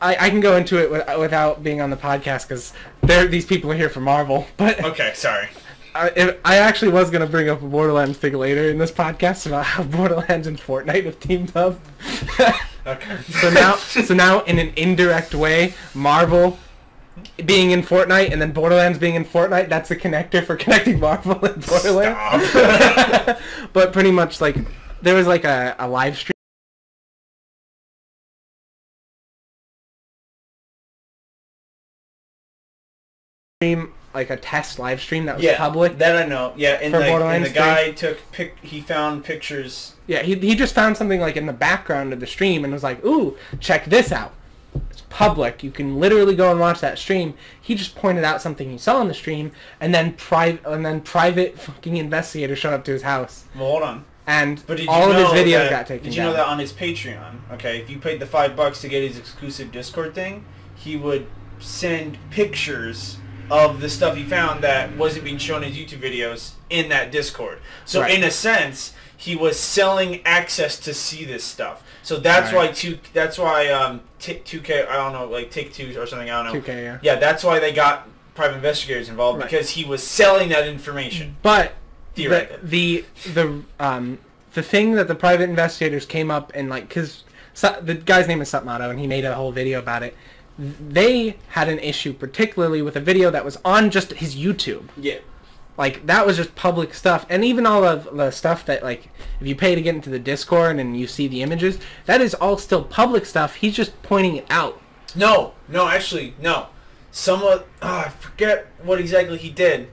I can go into it without being on the podcast because these people are here for Marvel. But okay, sorry. I actually was going to bring up a Borderlands thing later in this podcast about how Borderlands and Fortnite have teamed up. Okay. So now, in an indirect way, Marvel being in Fortnite and then Borderlands being in Fortnite, that's the connector for connecting Marvel and Borderlands. But pretty much, like, there was like a live stream. Like a test live stream that was public. That I know. Yeah, and the guy he found pictures. Yeah, he just found something like in the background of the stream and was like, "Ooh, check this out. It's public. You can literally go and watch that stream." He just pointed out something he saw on the stream, and then private fucking investigators showed up to his house. Well, hold on. And all of his videos got taken down. Did you know that on his Patreon? Okay, if you paid the $5 to get his exclusive Discord thing, he would send pictures of the stuff he found that wasn't being shown in his YouTube videos in that Discord. So in a sense, he was selling access to see this stuff. So that's why 2K, I don't know, like Take-Two or something, I don't know. 2K, yeah. Yeah, that's why they got private investigators involved because he was selling that information. But the thing that the private investigators came up and like, because the guy's name is Sutmato and he made a whole video about it. They had an issue particularly with a video that was on just his YouTube. Yeah. Like, that was just public stuff. And even all of the stuff that, like, if you pay to get into the Discord and you see the images, that is all still public stuff. He's just pointing it out. No, actually, no. I forget what exactly he did.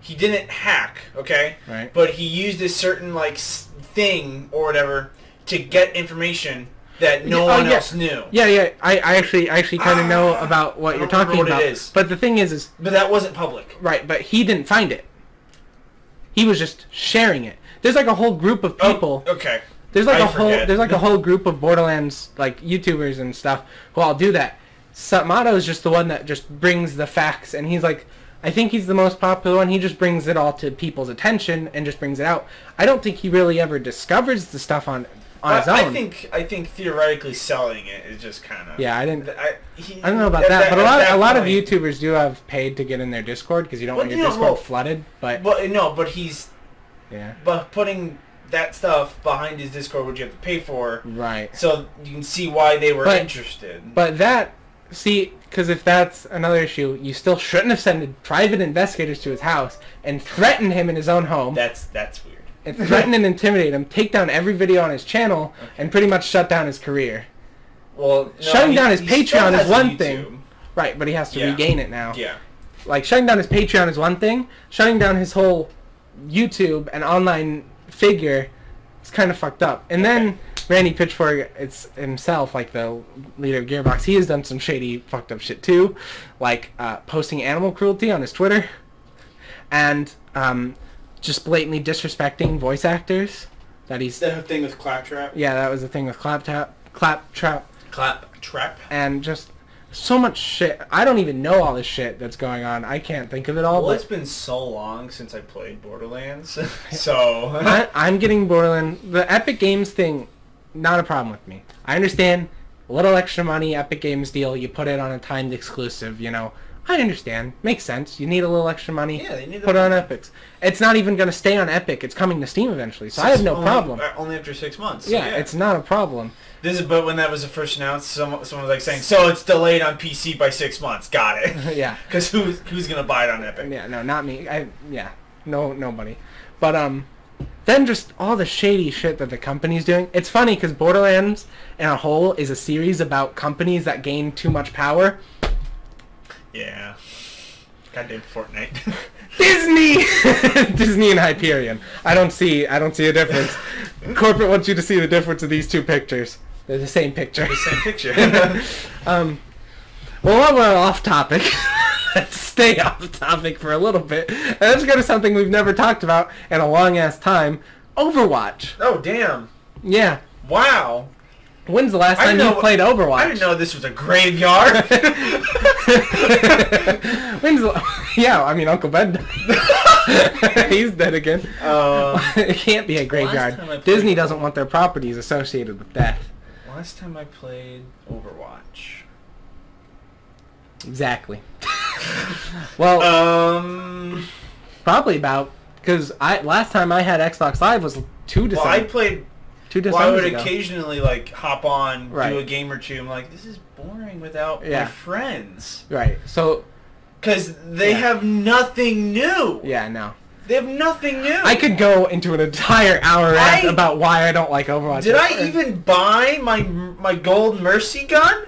He didn't hack, okay? Right. But he used a certain, like, thing or whatever to get information that no one else knew. Yeah. I actually kind of know about what you're talking about. It is. But the thing is... But that wasn't public. Right, but he didn't find it. He was just sharing it. There's like a whole group of people. Oh, okay. There's like a whole group of Borderlands like YouTubers and stuff who all do that. Satmato is just the one that just brings the facts, and he's like, I think he's the most popular one. He just brings it all to people's attention and just brings it out. I don't think he really ever discovers the stuff on his own. I think theoretically selling it is just kind of... Yeah, I don't know about that, but a lot of YouTubers do have paid to get in their Discord because you don't want your Discord flooded. But he's... Yeah. But putting that stuff behind his Discord, which you have to pay for... Right. So you can see why they were interested. But that... See, because if that's another issue, you still shouldn't have sent private investigators to his house and threatened him in his own home. That's weird. And threaten and intimidate him, take down every video on his channel, and pretty much shut down his career. Well, shutting down his Patreon is one thing. Right, but he has to regain it now. Yeah. Like, shutting down his Patreon is one thing. Shutting down his whole YouTube and online figure is kind of fucked up. And then Randy Pitchfork, it's himself, like the leader of Gearbox, he has done some shady, fucked up shit too. Like, posting animal cruelty on his Twitter. And, just blatantly disrespecting voice actors. That he's... The thing with Claptrap? Yeah, that was the thing with Claptrap. Claptrap. And just so much shit. I don't even know all this shit that's going on. I can't think of it all. Well, it's been so long since I played Borderlands. So... I'm getting Borderlands. The Epic Games thing, not a problem with me. I understand. A little extra money, Epic Games deal, you put it on a timed exclusive, you know. I understand. Makes sense. You need a little extra money. Yeah, they need put it on Epics. It's not even going to stay on Epic. It's coming to Steam eventually, so I have no problem. Only after 6 months. Yeah, it's not a problem. But when that was first announced, someone was like saying, so it's delayed on PC by 6 months. Got it. Yeah. Because who's going to buy it on Epic? Yeah, no, not me. Nobody. But then just all the shady shit that the company's doing. It's funny because Borderlands in a whole is a series about companies that gain too much power. Yeah. Goddamn Fortnite. Disney and Hyperion. I don't see a difference. Corporate wants you to see the difference of these two pictures. They're the same picture. The same picture. Well, while we're off topic, let's stay off topic for a little bit. And let's go to something we've never talked about in a long ass time. Overwatch. Oh Yeah. Wow. When's the last time you played Overwatch? I didn't know this was a graveyard. Yeah, I mean, Uncle Ben died. He's dead again. It can't be a graveyard. Disney doesn't want their properties associated with death. Last time I played Overwatch. Exactly. Well, probably about, because last time I had Xbox Live was 2 December. Well, I played... 2 Decembers I would ago. occasionally like hop on, do a game or two. I'm like, this is boring without my friends. Right. So, because they have nothing new. Yeah, no. They have nothing new. I could go into an entire hour rant about why I don't like Overwatch. Did I even buy my gold Mercy gun?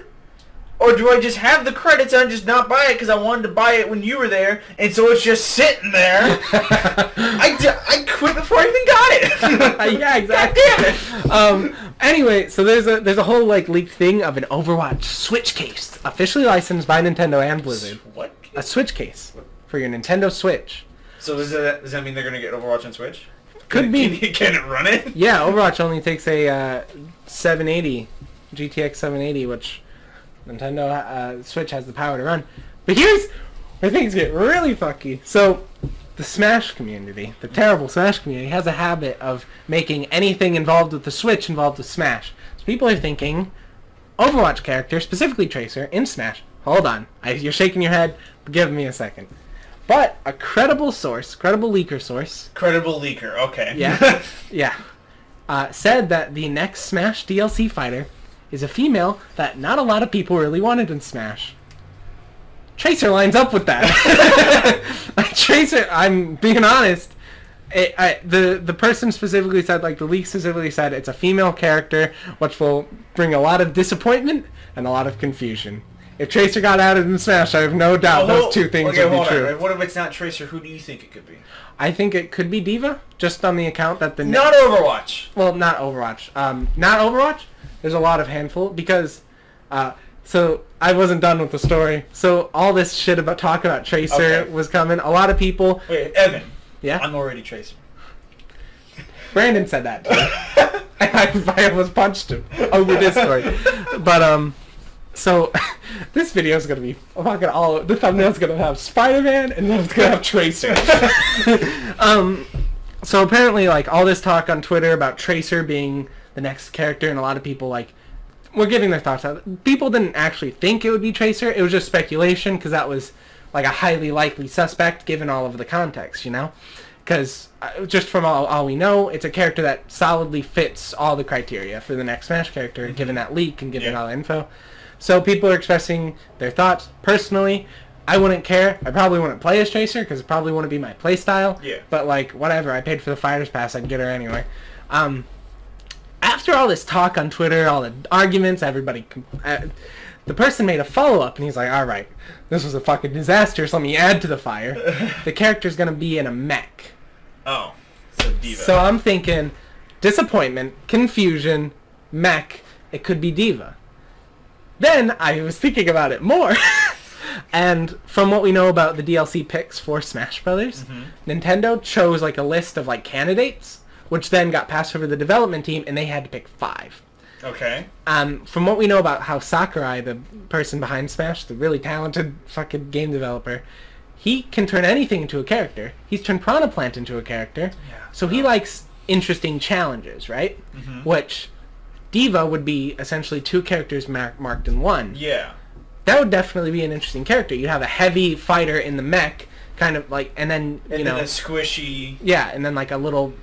Or do I just have the credits and just not buy it because I wanted to buy it when you were there, and so it's just sitting there? I quit before I even got it. Yeah, exactly. God damn it. Anyway, so there's a whole like leaked thing of an Overwatch Switch case, officially licensed by Nintendo and Blizzard. What? A Switch case for your Nintendo Switch. So does that mean they're gonna get Overwatch on Switch? Could be. Can it run it? Yeah, Overwatch only takes a 780 GTX 780, which Nintendo Switch has the power to run. But here's where things get really fucky. So, the Smash community, the terrible Smash community, has a habit of making anything involved with the Switch involved with Smash. So people are thinking, Overwatch character, specifically Tracer, in Smash. Hold on. You're shaking your head. Give me a second. But a credible leaker source... Credible leaker, okay. Yeah, yeah. Said that the next Smash DLC fighter is a female that not a lot of people really wanted in Smash. Tracer lines up with that. Tracer, I'm being honest. The person specifically said, like the leak specifically said, it's a female character, which will bring a lot of disappointment and a lot of confusion. If Tracer got added in Smash, I have no doubt those two things would be true. What if it's not Tracer? Who do you think it could be? I think it could be Diva, just on the account that the... Not Overwatch. Well, not Overwatch. Not Overwatch? There's a lot of handful, because... so, I wasn't done with the story. So, all this shit about talking about Tracer was coming. A lot of people... Wait, Evan. Yeah? I'm already Tracer. Brandon said that, too. I almost punched him over Discord. But, so, this video is going to be fucking all... The thumbnail's going to have Spider-Man, and then it's going to have Tracer. So apparently, like, all this talk on Twitter about Tracer being the next character, and a lot of people, like, were giving their thoughts out. People didn't actually think it would be Tracer. It was just speculation, because that was, like, a highly likely suspect, given all of the context, you know? Because, just from all we know, it's a character that solidly fits all the criteria for the next Smash character, given that leak and given all the info. So people are expressing their thoughts. Personally, I wouldn't care. I probably wouldn't play as Tracer because it probably wouldn't be my playstyle. Yeah. But, like, whatever. I paid for the Fighter's Pass. I can get her anyway. After all this talk on Twitter, all the arguments, everybody... the person made a follow-up, and he's like, alright, this was a fucking disaster, so let me add to the fire. The character's going to be in a mech. Oh. So Diva. So I'm thinking, disappointment, confusion, mech, it could be Diva. Then I was thinking about it more, and from what we know about the DLC picks for Smash Brothers, Nintendo chose like a list of like candidates, which then got passed over to the development team, and they had to pick 5. Okay. From what we know about how Sakurai, the person behind Smash, the really talented fucking game developer, he can turn anything into a character. He's turned Piranha Plant into a character, so he likes interesting challenges, right? Which... Diva would be essentially 2 characters marked in one. Yeah. That would definitely be an interesting character. You'd have a heavy fighter in the mech, kind of like, and then, you know... And then a squishy... Yeah, and then like a little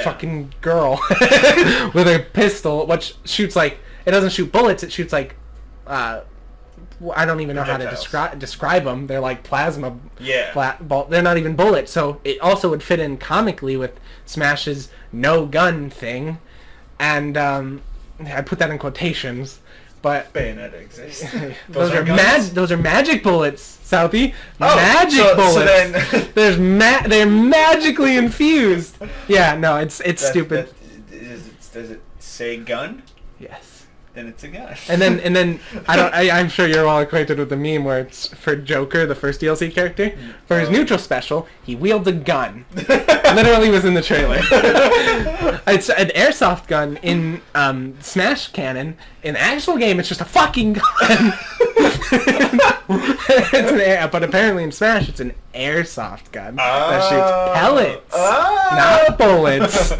fucking girl with a pistol, which shoots like... It doesn't shoot bullets, it shoots like... I don't even know how to describe them. They're like plasma... They're not even bullets, so it also would fit in comically with Smash's no-gun thing. And, I put that in quotations, but Bayonetta exists. those are magic bullets, Southie. Magic bullets. So then they're magically infused. Yeah, no, it's stupid. Does it say gun? Yes. Then it's a gun. And then I'm sure you're well acquainted with the meme where it's for Joker, the first DLC character. For his neutral special, he wields a gun. Literally was in the trailer. It's an airsoft gun in Smash canon. In the actual game, it's just a fucking gun. But apparently in Smash, it's an airsoft gun that shoots pellets, not bullets.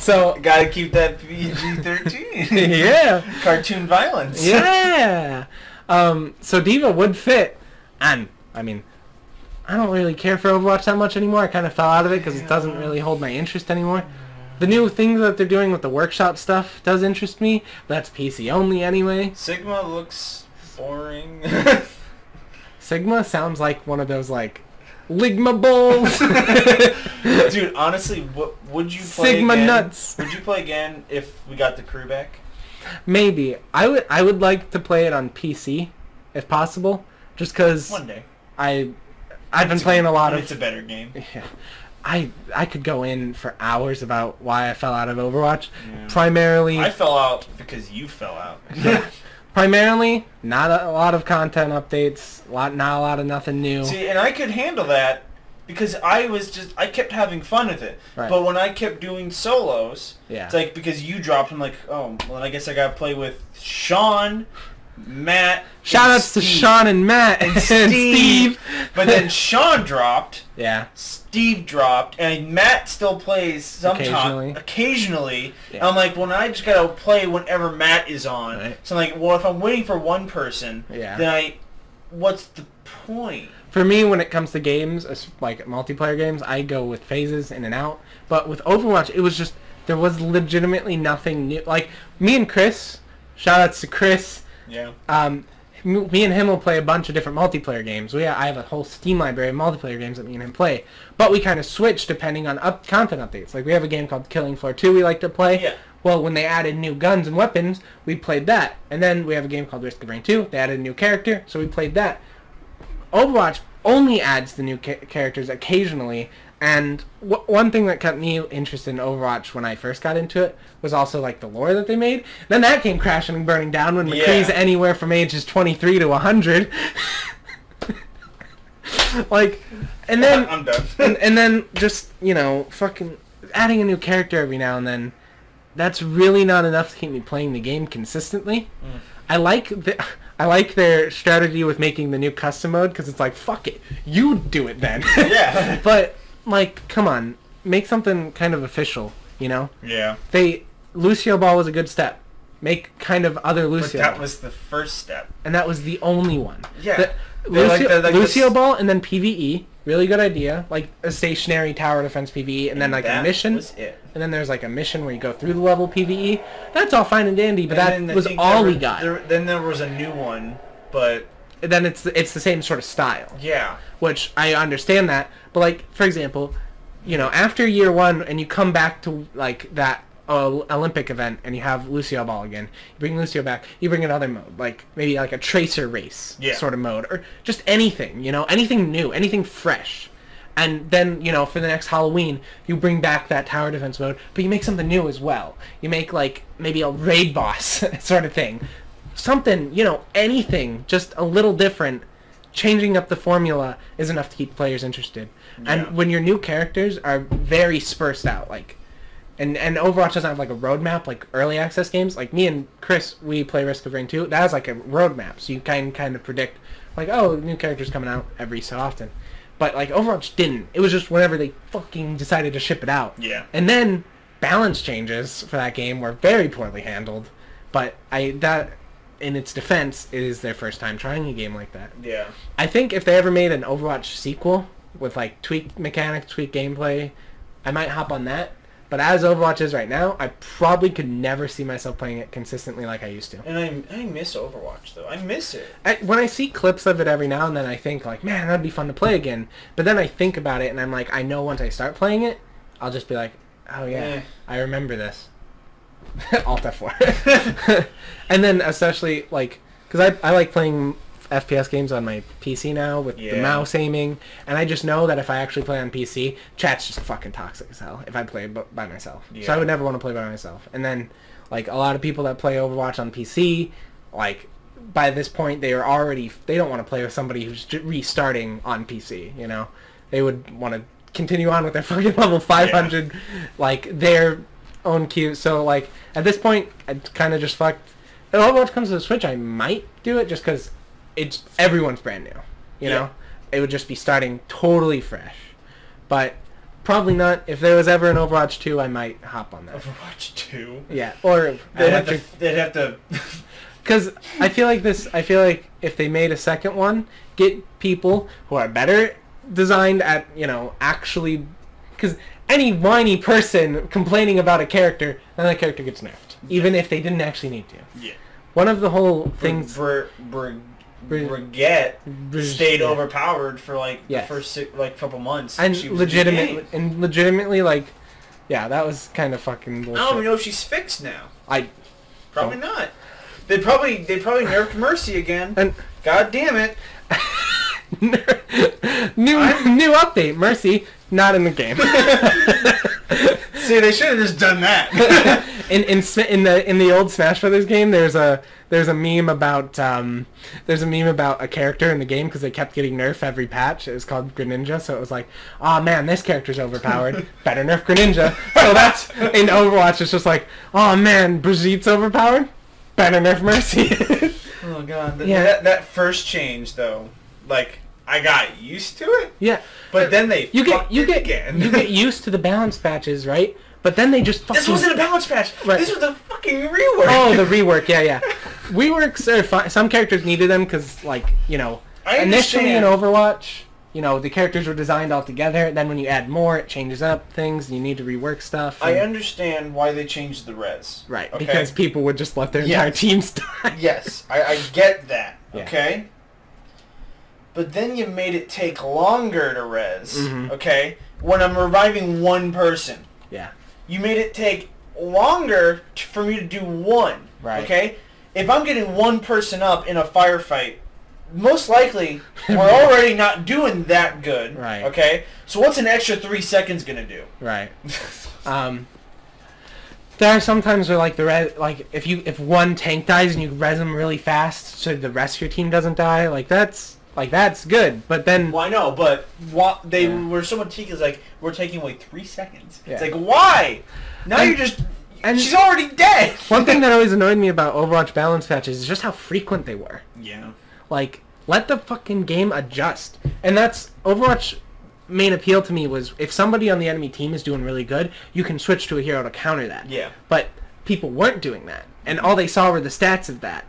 So gotta keep that PG-13. Yeah. Cartoon violence. Yeah. So Diva would fit, and I mean, I don't really care for Overwatch that much anymore. I kind of fell out of it because it doesn't really hold my interest anymore. The new things that they're doing with the workshop stuff does interest me, but that's PC only anyway. Sigma looks boring. Sigma sounds like one of those like Ligma Bulls. Dude, honestly, would you play Sigma again? nuts. Would you play again if we got the crew back? Maybe. I would like to play it on PC, if possible, just because one day. I've been playing a lot of... It's a better game. Yeah. I could go in for hours about why I fell out of Overwatch. Yeah. Primarily... I fell out because you fell out. Yeah. Primarily, not a lot of content updates, not a lot of nothing new. See, and I could handle that because I kept having fun with it. Right. But when I kept doing solos, it's like, because you dropped, I'm like, oh, well, I guess I gotta play with Sean, Matt, Shoutouts to Sean and Matt and Steve. But then Sean dropped. Yeah. Steve dropped, and Matt still plays sometimes, occasionally. Yeah. And I'm like, well, I just gotta play whenever Matt is on. Right. So I'm like, well, if I'm waiting for one person, then what's the point? For me, when it comes to games, like multiplayer games, I go with phases in and out. But with Overwatch, it was just, there was legitimately nothing new. Like, me and Chris, shoutouts to Chris. Yeah. me and him will play a bunch of different multiplayer games. I have a whole Steam library of multiplayer games that me and him play. But we kind of switch depending on content updates. Like, we have a game called Killing Floor 2 we like to play. Yeah. Well, when they added new guns and weapons, we played that. And then we have a game called Risk of Rain 2. They added a new character, so we played that. Overwatch only adds the new characters occasionally. And one thing that kept me interested in Overwatch when I first got into it was also, like, the lore that they made. Then that came crashing and burning down when McCree's anywhere from ages 23 to 100. Like, and then... I'm done. and then just, you know, fucking adding a new character every now and then, that's really not enough to keep me playing the game consistently. I like their strategy with making the new custom mode, because it's like, fuck it, you do it then. Yeah. But... like, come on, make something kind of official, you know? Yeah. Lucio Ball was a good step. Make kind of other Lucio. But that was the first step. And that was the only one. Yeah. Lucio Ball and then PvE, really good idea. Like a stationary tower defense PvE, and then like a mission. Was it. And then there's like a mission where you go through the level PvE. That's all fine and dandy, but that was all we got. Then there was a new one, but... then it's the same sort of style. Yeah. Which, I understand that, but, like, for example, you know, after year one, and you come back to, like, that Olympic event, and you have Lucio Ball again, you bring Lucio back, you bring another mode, like, maybe, like, a tracer race sort of mode, or just anything, you know, anything new, anything fresh. And then, you know, for the next Halloween, you bring back that tower defense mode, but you make something new as well. You make, like, maybe a raid boss sort of thing. Something, you know, anything, just a little different, changing up the formula is enough to keep players interested. Yeah. And when your new characters are very spursed out, like, and Overwatch doesn't have, like, a roadmap, like early access games, like me and Chris, we play Risk of Rain 2, that has, like, a roadmap, so you can kind of predict, like, oh, new character's coming out every so often. But, like, Overwatch didn't. It was just whenever they fucking decided to ship it out. Yeah. And then balance changes for that game were very poorly handled, but in its defense, it is their first time trying a game like that. Yeah. I think if they ever made an Overwatch sequel with, like, tweaked mechanics, tweaked gameplay, I might hop on that. But as Overwatch is right now, I probably could never see myself playing it consistently like I used to. And I miss Overwatch, though. I miss it. When I see clips of it every now and then, I think, like, man, that'd be fun to play again. But then I think about it, and I'm like, I know once I start playing it, I'll just be like, oh, yeah, I remember this. Alt F4. And then especially, like, because I like playing FPS games on my PC now with the mouse aiming, and I just know that if I actually play on PC, chat's just fucking toxic as hell if I play by myself. Yeah. So I would never want to play by myself. And then, like, a lot of people that play Overwatch on PC, like, by this point they don't want to play with somebody who's restarting on PC, you know? They would want to continue on with their fucking level 500, like, their own queue. So, like, at this point, I kind of just fucked. If Overwatch comes to the Switch, I might do it just because everyone's brand new, you know? It would just be starting totally fresh. But probably not. If there was ever an Overwatch 2, I might hop on that. Overwatch 2? Yeah. Or they'd have to because I feel like if they made a second one, get people who are better designed at, you know, actually, because any whiny person complaining about a character, then that character gets nerfed, even if they didn't actually need to. Yeah. One of the whole things... Brigitte stayed overpowered for, like, the first couple months. And legitimately, like, yeah, that was kind of fucking bullshit. I don't even know if she's fixed now. Probably not. They probably nerfed Mercy again. And God damn it. New update. Mercy, not in the game. See, they should have just done that. in the old Smash Brothers game, there's a meme about a character in the game because they kept getting nerfed every patch. It was called Greninja, so it was like, oh man, this character's overpowered. Better nerf Greninja. So that's in Overwatch. It's just like, oh man, Brigitte's overpowered. Better nerf Mercy. Oh god, that first change though, like, I got used to it. Yeah, but then you get used to the balance patches, right? But then they just fucking... This wasn't a balance patch. Right. This was a fucking rework. Oh, the rework. Yeah. Reworks are fine. Some characters needed them because, like, you know, initially in Overwatch, you know, the characters were designed all together. Then when you add more, it changes up things. You need to rework stuff. I understand why they changed the res. Right, okay? Because people would just let their entire teams die. Yes, I get that. Yeah. Okay? But then you made it take longer to res. Okay? When I'm reviving one person. Yeah. You made it take longer for me to do one. Right. Okay? If I'm getting one person up in a firefight, most likely we're already not doing that good. Right. Okay? So what's an extra 3 seconds gonna do? Right. There are sometimes where like if one tank dies and you res them really fast so the rest of your team doesn't die, that's good. But then Well, I know, but they were so meticulous. Like, we're taking away 3 seconds. Yeah. It's like, why? Now you're just. And she's already dead. One thing that always annoyed me about Overwatch balance patches is just how frequent they were. Yeah. Like, let the fucking game adjust. And that's Overwatch. Main appeal to me was if somebody on the enemy team is doing really good, you can switch to a hero to counter that. Yeah. But people weren't doing that, and all they saw were the stats of that.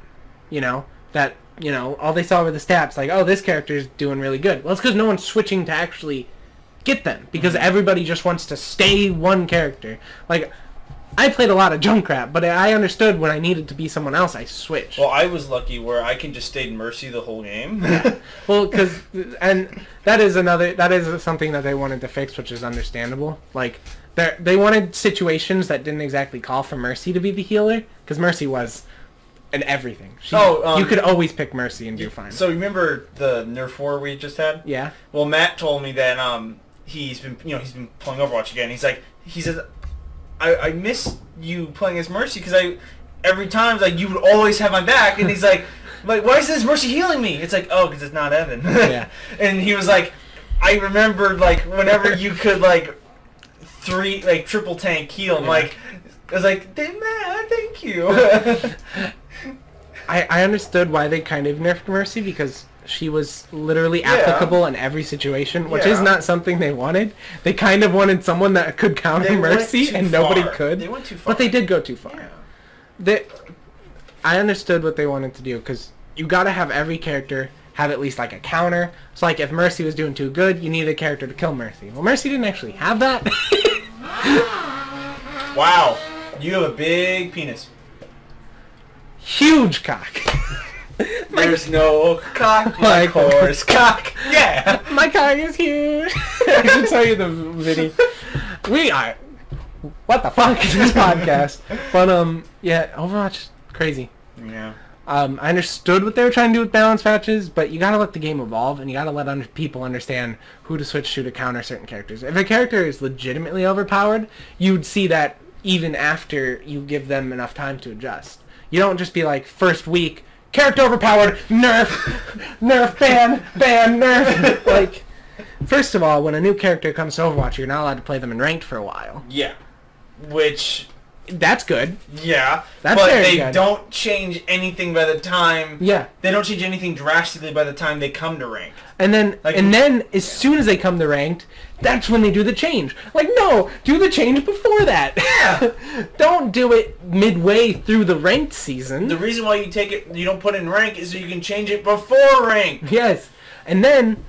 All they saw were the stats. Like, oh, this character's doing really good. Well, it's because no one's switching to actually get them because everybody just wants to stay one character. Like, I played a lot of Junkrat, but I understood when I needed to be someone else, I switched. Well, I was lucky where I can just stay in Mercy the whole game. Yeah. Well, that is something that they wanted to fix, which is understandable. Like, they wanted situations that didn't exactly call for Mercy to be the healer, because Mercy was an everything. You could always pick Mercy and do fine. So remember the Nerf war we just had? Yeah. Well, Matt told me that he's been playing Overwatch again. He says. I miss you playing as Mercy because every time you would always have my back, and he's like, why is this Mercy healing me? It's like, oh, because it's not Evan. Yeah. And he was like, I remembered whenever you could triple tank heal. I'm I was like, man, thank you. I understood why they kind of nerfed Mercy because she was literally applicable in every situation, which is not something they wanted. They kind of wanted someone that could counter Mercy, and nobody could. They went too far. But they did go too far. Yeah. I understood what they wanted to do, because you got to have every character have at least a counter. So if Mercy was doing too good, you needed a character to kill Mercy. Well, Mercy didn't actually have that. Wow. You have a big penis. Huge cock. There's no cock like horse cock. Yeah. My cock is huge. I should tell you the video. What the fuck is this podcast? But Overwatch, crazy. Yeah. I understood what they were trying to do with balance patches, but you gotta let the game evolve, and you gotta let people understand who to switch to counter certain characters. If a character is legitimately overpowered, you'd see that even after you give them enough time to adjust. You don't just be like, first week, character overpowered, nerf, nerf, ban, nerf. First of all, when a new character comes to Overwatch, you're not allowed to play them in ranked for a while. Yeah. Which... That's good. Yeah. That's but very they good. don't change anything by the time... Yeah. They don't change anything drastically by the time they come to ranked. And then, as soon as they come to ranked, that's when they do the change. No, do the change before that. Yeah. Don't do it midway through the ranked season. The reason why you don't put it in rank is so you can change it before rank. Yes. And then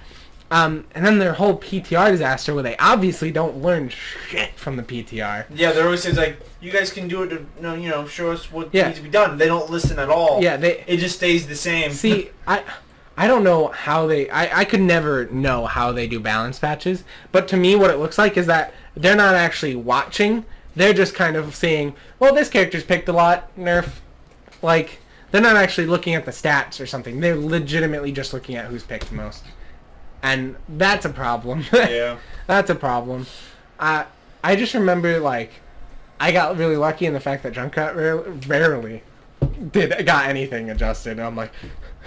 their whole PTR disaster where they obviously don't learn shit from the PTR. Yeah, they're always saying you guys can do it to show us what needs to be done. They don't listen at all. Yeah, it just stays the same. See, I don't know how I could never know how they do balance patches, but to me what it looks like is that they're not actually watching. They're just kind of saying, well, this character's picked a lot, nerf. They're not actually looking at the stats or something. They're legitimately just looking at who's picked the most. And that's a problem. Yeah. That's a problem. I just remember, I got really lucky in the fact that Junkrat rarely got anything adjusted. And I'm like...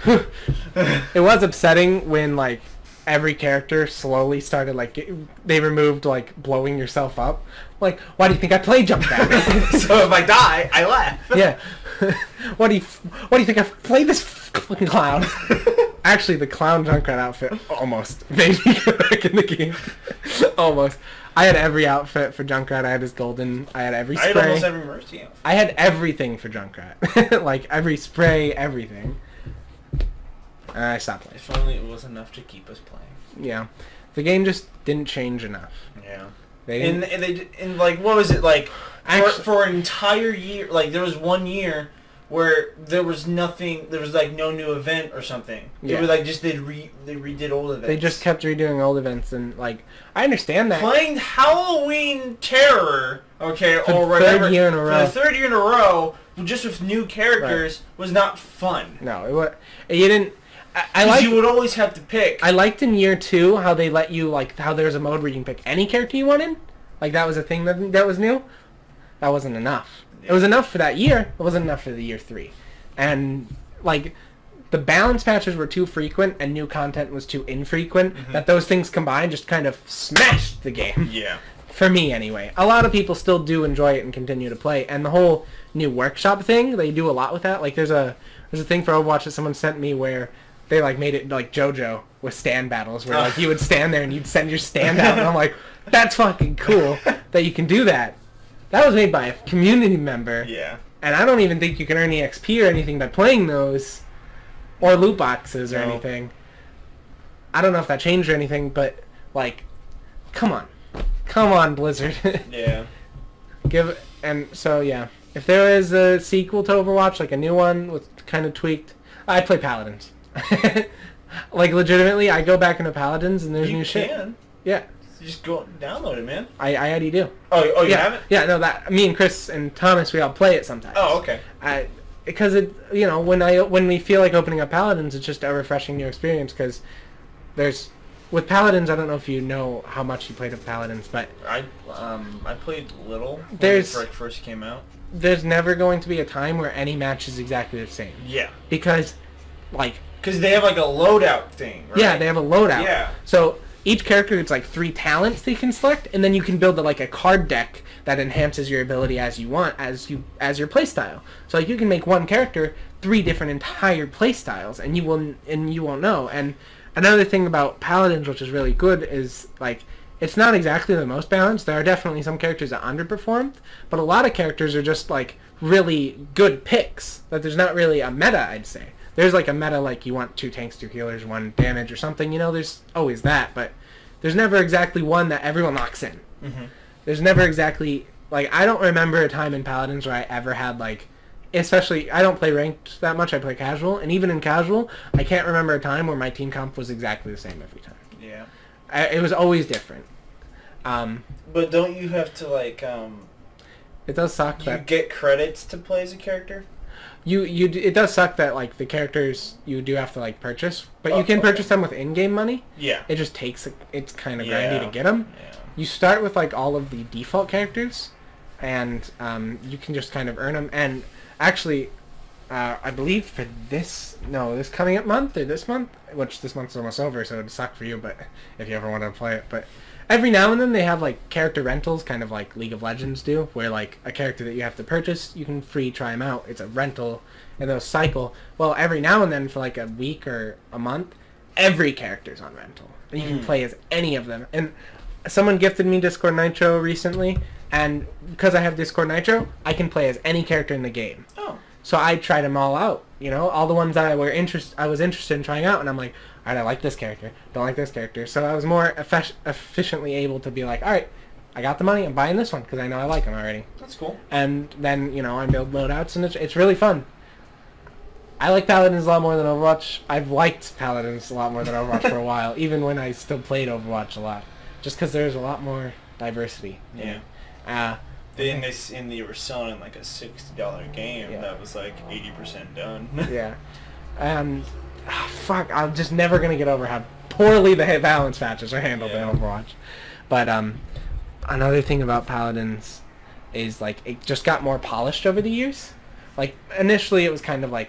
It was upsetting when, every character slowly started, they removed, blowing yourself up. Why do you think I play Junkrat? So if I die, I laugh. Yeah. What do you think I play this fucking clown? Actually, the clown Junkrat outfit almost made me get back in the game. Almost. I had every outfit for Junkrat. I had his golden. I had every spray. I had almost every Mercy outfit. I had everything for Junkrat. Every spray, everything. And I stopped playing. If only it was enough to keep us playing. Yeah. The game just didn't change enough. Yeah. And what was it, for an entire year, there was 1 year where there was nothing, there was like no new event or something. Yeah. It was like just they redid old events. They just kept redoing old events, and like I understand that. Playing Halloween Terror, okay, for or whatever, third year in a row. For the third year in a row, just with new characters, was not fun. No, it was. You didn't. I like. You would always have to pick. I liked in year 2 how they let you how there's a mode where you can pick any character you wanted. Like that was a thing that was new. That wasn't enough. Yeah. It was enough for that year. It wasn't enough for the year 3, and like the balance patches were too frequent and new content was too infrequent. That those things combined just kind of smashed the game. Yeah. For me, anyway. A lot of people still do enjoy it and continue to play, and the whole new workshop thing, they do a lot with that. Like there's a thing for Overwatch that someone sent me where they like made it like JoJo with stand battles where like you would stand there and you'd send your stand out, and I'm like, that's fucking cool that you can do that. That was made by a community member. Yeah. And I don't even think you can earn EXP or anything by playing those, or loot boxes or anything. I don't know if that changed or anything, but like, come on, Blizzard. Yeah. So yeah, if there is a sequel to Overwatch, like a new one with kind of tweaked, I'd play Paladins. Like legitimately, I go back into Paladins and there's new shit. You can. Yeah. You just go and download it, man. I already do. Oh, you have it? Yeah, no, that me and Chris and Thomas, we all play it sometimes. Oh, okay. Because it, when we feel like opening up Paladins, it's just a refreshing new experience. Because with Paladins, I don't know if you know how much you played with Paladins, but I played little when it first came out. There's never going to be a time where any match is exactly the same. Yeah. Because they have like a loadout thing, right? Yeah, they have a loadout. Yeah. So each character gets like 3 talents they can select, and then you can build a card deck that enhances your ability as you want, as your playstyle. So like you can make one character 3 different entire playstyles, and you won't know. And another thing about Paladins, which is really good, is like it's not exactly the most balanced. There are definitely some characters that underperformed, but a lot of characters are just like really good picks. That there's not really a meta, I'd say. There's like a meta like you want 2 tanks, 2 healers, 1 damage or something. There's always that, but there's never exactly one that everyone locks in. There's never exactly I don't remember a time in Paladins where I ever had especially I don't play ranked that much. I play casual, and even in casual, I can't remember a time where my team comp was exactly the same every time. Yeah. It was always different. But don't you have to It does suck that you get credits to play as a character. It does suck that the characters you do have to purchase, but you can purchase them with in-game money. Yeah. It just takes it's kind of grindy to get them. Yeah. You start with all of the default characters, and you can just kind of earn them. And actually, I believe for this coming up month or this month, which this month's almost over, so it'd suck for you. But if you ever want to play it, but every now and then they have character rentals, kind of like League of Legends do, where a character that you have to purchase, you can free try them out. It's a rental, and they'll cycle. Well, every now and then for a week or a month, every character's on rental, and you can play as any of them. And someone gifted me Discord Nitro recently, and because I have Discord Nitro, I can play as any character in the game. Oh. So I tried them all out, all the ones that I was interested in trying out, and I'm like, all right, I like this character, don't like this character. So I was more efficiently able to be like, all right, I got the money, I'm buying this one because I know I like them already. That's cool. And then, I build loadouts, and it's really fun. I like Paladins a lot more than Overwatch. I've liked Paladins a lot more than Overwatch for a while, even when I still played Overwatch a lot. Just because there's a lot more diversity. Yeah. They were selling a $60 game that was 80% done. Yeah. And fuck, I'm just never gonna get over how poorly the balance patches are handled in Overwatch. But another thing about Paladins is it just got more polished over the years. Initially it was kind of it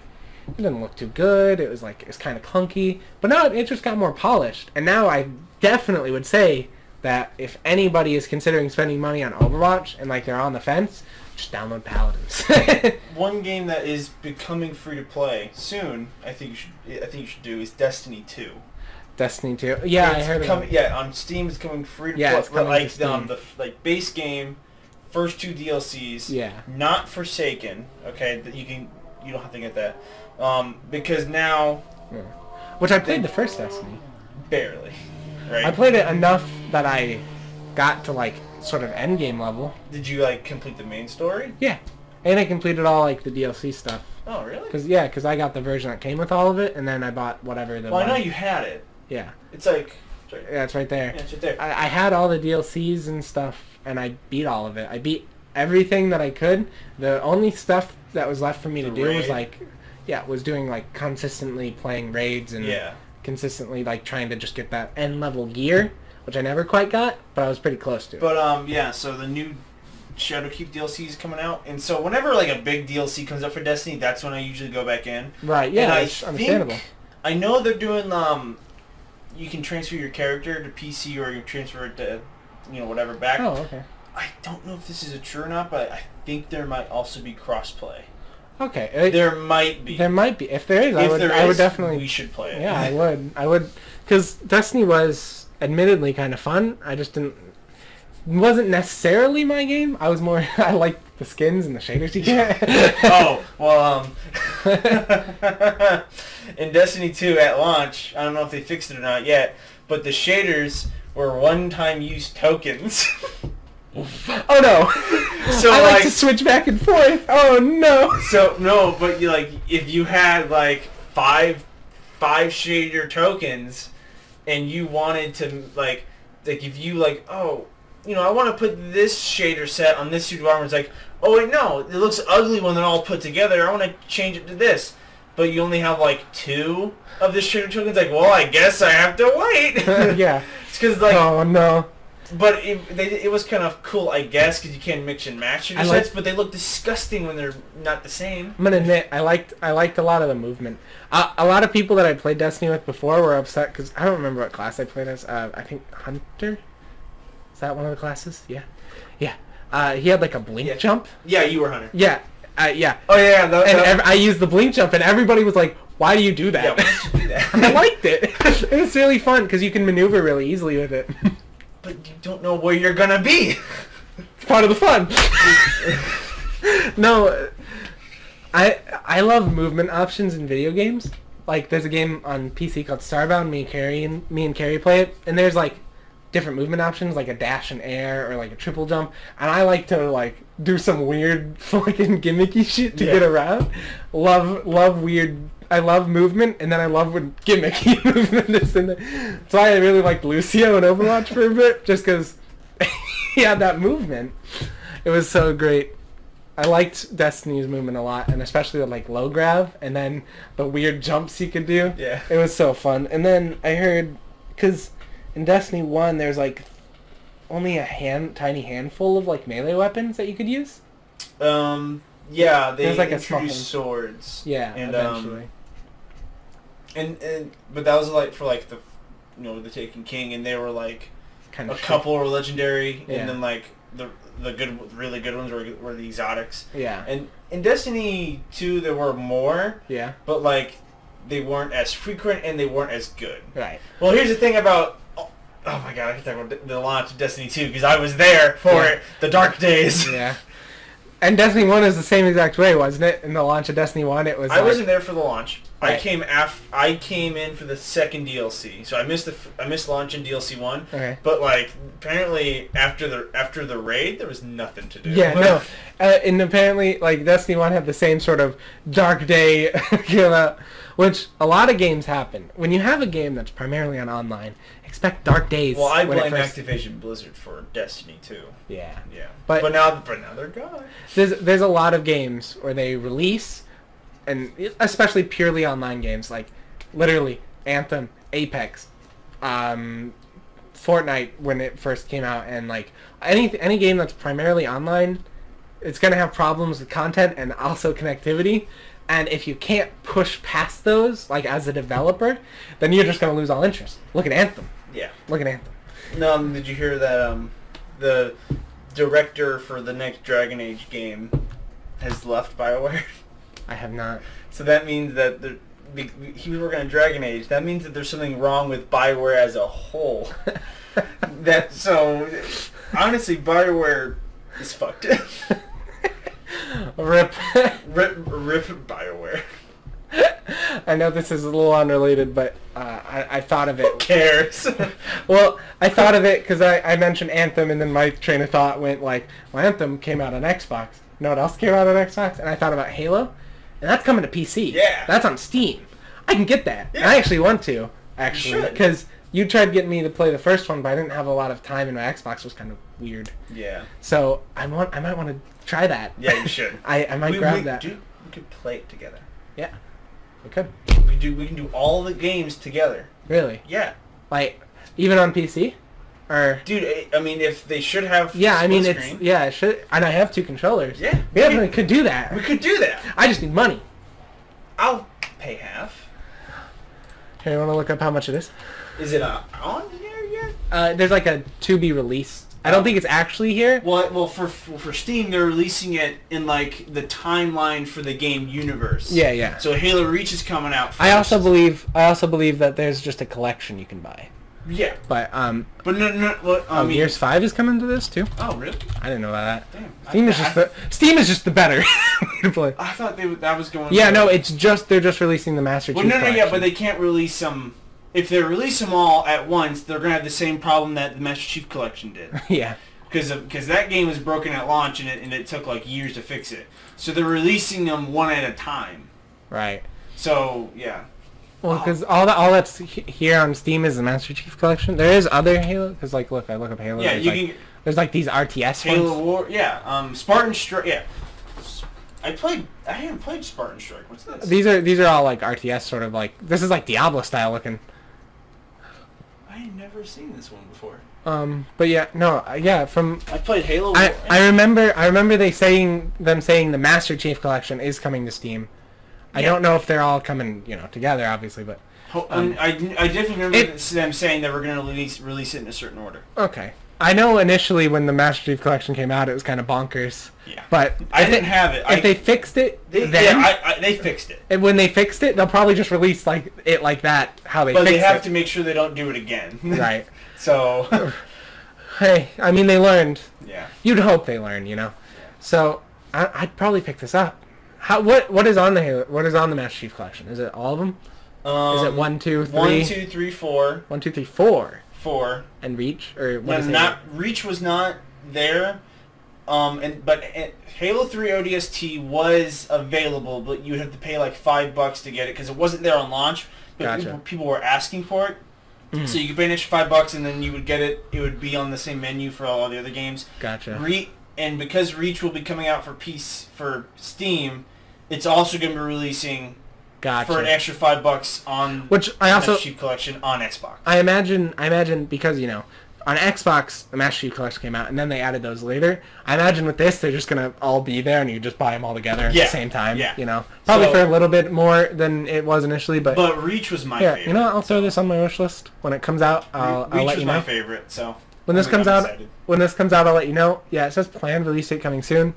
didn't look too good. It was it's kind of clunky. But now it just got more polished. And now I definitely would say that if anybody is considering spending money on Overwatch and they're on the fence, just download Paladins. One game that is becoming free to play soon, I think you should do, is Destiny 2. Destiny 2. Yeah, I heard of it. Yeah, on Steam it's coming free to play. It's coming to Steam. The base game, first 2 DLCs. Yeah. Not Forsaken. Okay, that you don't have to get that. Because now. Yeah. Which I played the first Destiny. Barely. Right. I played it enough that I got to sort of end game level. Did you complete the main story? Yeah, and I completed all the DLC stuff. Oh, really? Because I got the version that came with all of it, and then I bought whatever the... Well, I know you had it. Yeah. It's like... Yeah, it's right there. Yeah, it's right there. I had all the DLCs and stuff, and I beat all of it. I beat everything that I could. The only stuff that was left for me to do was like... Yeah, was doing like consistently playing raids and consistently like trying to just get that end level gear, which I never quite got, but I was pretty close to. But yeah, so the new Shadowkeep DLC is coming out, and so whenever like a big DLC comes up for Destiny, that's when I usually go back in. Right. Yeah, it's understandable. I know they're doing you can transfer your character to PC or you transfer it to whatever back. Oh, okay. I don't know if this is true or not, but I think there might also be crossplay. Okay. There might be. There might be. If there is, I would definitely... We should play it. Yeah, I would. Because Destiny was admittedly kind of fun. I just didn't... It wasn't necessarily my game. I was more... I liked the skins and the shaders you get. Oh, well, in Destiny 2 at launch, I don't know if they fixed it or not yet, but the shaders were one-time use tokens. Oh no! So I like to switch back and forth. Oh no! So no, but if you had like five shader tokens, and you wanted to like if you I want to put this shader set on this suit of armor. It's like, oh wait, no, it looks ugly when they're all put together. I want to change it to this, but you only have like 2 of this shader tokens. Like, well, I guess I have to wait. Yeah, it's because like, oh no. But it was kind of cool, I guess, because you can mix and match your sets, but they look disgusting when they're not the same. I'm gonna admit, I liked a lot of the movement. A lot of people that I played Destiny with before were upset because I don't remember what class I played as. I think Hunter. Is that one of the classes? Yeah, yeah. He had like a blink jump. Yeah, you were Hunter. Yeah, yeah. Oh yeah, I used the blink jump, and everybody was like, "Why do you do that?" Yeah, why did you do that? I liked it. It was really fun because you can maneuver really easily with it. But you don't know where you're gonna be. It's part of the fun. No, I love movement options in video games. Like there's a game on PC called Starbound. Me and Carrie play it, and there's like different movement options, like a dash and air or like a triple jump. And I like to like do some weird fucking gimmicky shit to get around. Love weird. I love movement, and then I love when gimmicky movement is in there. That's why I really liked Lucio in Overwatch for a bit, just because he had that movement. It was so great. I liked Destiny's movement a lot, and especially the like low grab, and then the weird jumps you could do. Yeah. It was so fun. And then I heard, because in Destiny 1, there's like only a tiny handful of like melee weapons that you could use. Yeah, they like introduced swords. Yeah, and, eventually. But that was like for like the the Taken King, and they were like kind of couple were legendary, and then like the really good ones were the exotics. Yeah. And in Destiny 2 there were more. Yeah. But like they weren't as frequent and they weren't as good. Right. Well, here's the thing about oh my god, I can talk about the launch of Destiny 2 because I was there for it, the dark days. Yeah. And Destiny 1 is the same exact way, wasn't it? In the launch of Destiny 1, it was I wasn't there for the launch. Right. I came in for the second DLC, so I missed launch in DLC 1. Okay. But like apparently after the raid, there was nothing to do. Yeah, no. And apparently, like Destiny 1 had the same sort of dark day, which a lot of games happen. When you have a game that's primarily on online, expect dark days. Well, I blame Activision Blizzard for Destiny 2. Yeah. Yeah. But now they're gone. There's a lot of games where they release, and especially purely online games, like literally Anthem, Apex, Fortnite when it first came out, and like any game that's primarily online, it's gonna have problems with content and also connectivity. And if you can't push past those, like as a developer, then you're just gonna lose all interest. Look at Anthem. Yeah. Look at Anthem. No, did you hear that the director for the next Dragon Age game has left BioWare? I have not. So that means that he was working on Dragon Age. That means that there's something wrong with BioWare as a whole. Honestly, BioWare is fucked. Rip BioWare. I know this is a little unrelated, but I thought of it. Who cares? Well, I thought of it because I mentioned Anthem, and then my train of thought went like, well, Anthem came out on Xbox. You know what else came out on Xbox? And I thought about Halo. and that's coming to PC. Yeah. That's on Steam. I can get that. Yeah. And I actually want to, because you tried getting me to play the first one, but I didn't have a lot of time, and my Xbox was kind of weird. Yeah. So I might want to try that. Yeah, you should. I might grab that. We could play it together. Yeah, we could. We can do all the games together. Really? Yeah. Like, even on PC? Or... Dude, I mean, if they should have screen. It should, and I have 2 controllers. Yeah. We definitely could do that. We could do that. I just need money. I'll pay half. Here, you want to look up how much it is? Is it on here yet? There's like a to be released. I don't think it's actually here. Well, for Steam, they're releasing it in like the timeline for the game universe. Yeah, yeah. So Halo Reach is coming out first. I also believe that there's just a collection you can buy. Yeah. But no. I mean, Gears 5 is coming to this too. Oh, really? I didn't know about that. Damn. Steam is just the better way to play. I thought that was going. Yeah, no, they're just releasing the Master Chief Collection. Yeah, but they can't release them. If they release them all at once, they're gonna have the same problem that the Master Chief Collection did. Yeah. Because that game was broken at launch and it took like years to fix it. So they're releasing them one at a time. Right. So yeah. Well, because all that's here on Steam is the Master Chief Collection. There is other Halo. Because like, look, I look up Halo. Yeah, there's like these RTS Halo ones. War. Yeah. Spartan Strike. Yeah. I haven't played Spartan Strike. What's this? These are all like RTS sort of like. This is like Diablo style looking. I had never seen this one before. But yeah, no, yeah. From I played Halo War. I remember them saying the Master Chief Collection is coming to Steam. I don't know if they're all coming, together, obviously, but... I definitely remember them saying they were going to release it in a certain order. Okay. I know initially when the Master Chief Collection came out, it was kind of bonkers. Yeah. But... I didn't have it. If they fixed it, they fixed it. And when they fixed it, they'll probably just release it like that, how they fixed it. But they have to make sure they don't do it again. Right. So... Hey, I mean, they learned. Yeah. You'd hope they learn, Yeah. So, I'd probably pick this up. What is on the Master Chief Collection? Is it all of them? Is it 1, 2, 3? 1, 2, 3, 4. 1, 2, 3, 4. 4. And Reach, or what is it? Reach was not there. But Halo 3 ODST was available, but you would have to pay like $5 to get it because it wasn't there on launch. But gotcha. people were asking for it. Mm. So you could pay an extra $5 and then you would get it. It would be on the same menu for all the other games. Gotcha. And because Reach will be coming out for Steam, it's also going to be releasing for an extra $5 on Master Chief Collection on Xbox. I imagine because on Xbox the Master Chief Collection came out and then they added those later. I imagine with this they're just gonna all be there and you just buy them all together at the same time. Yeah. Probably for a little bit more than it was initially, but Reach was my favorite. I'll throw this on my wish list when it comes out. I'll let you know. Reach was my favorite, so when this comes out, I'll let you know. Yeah, it says planned release date coming soon.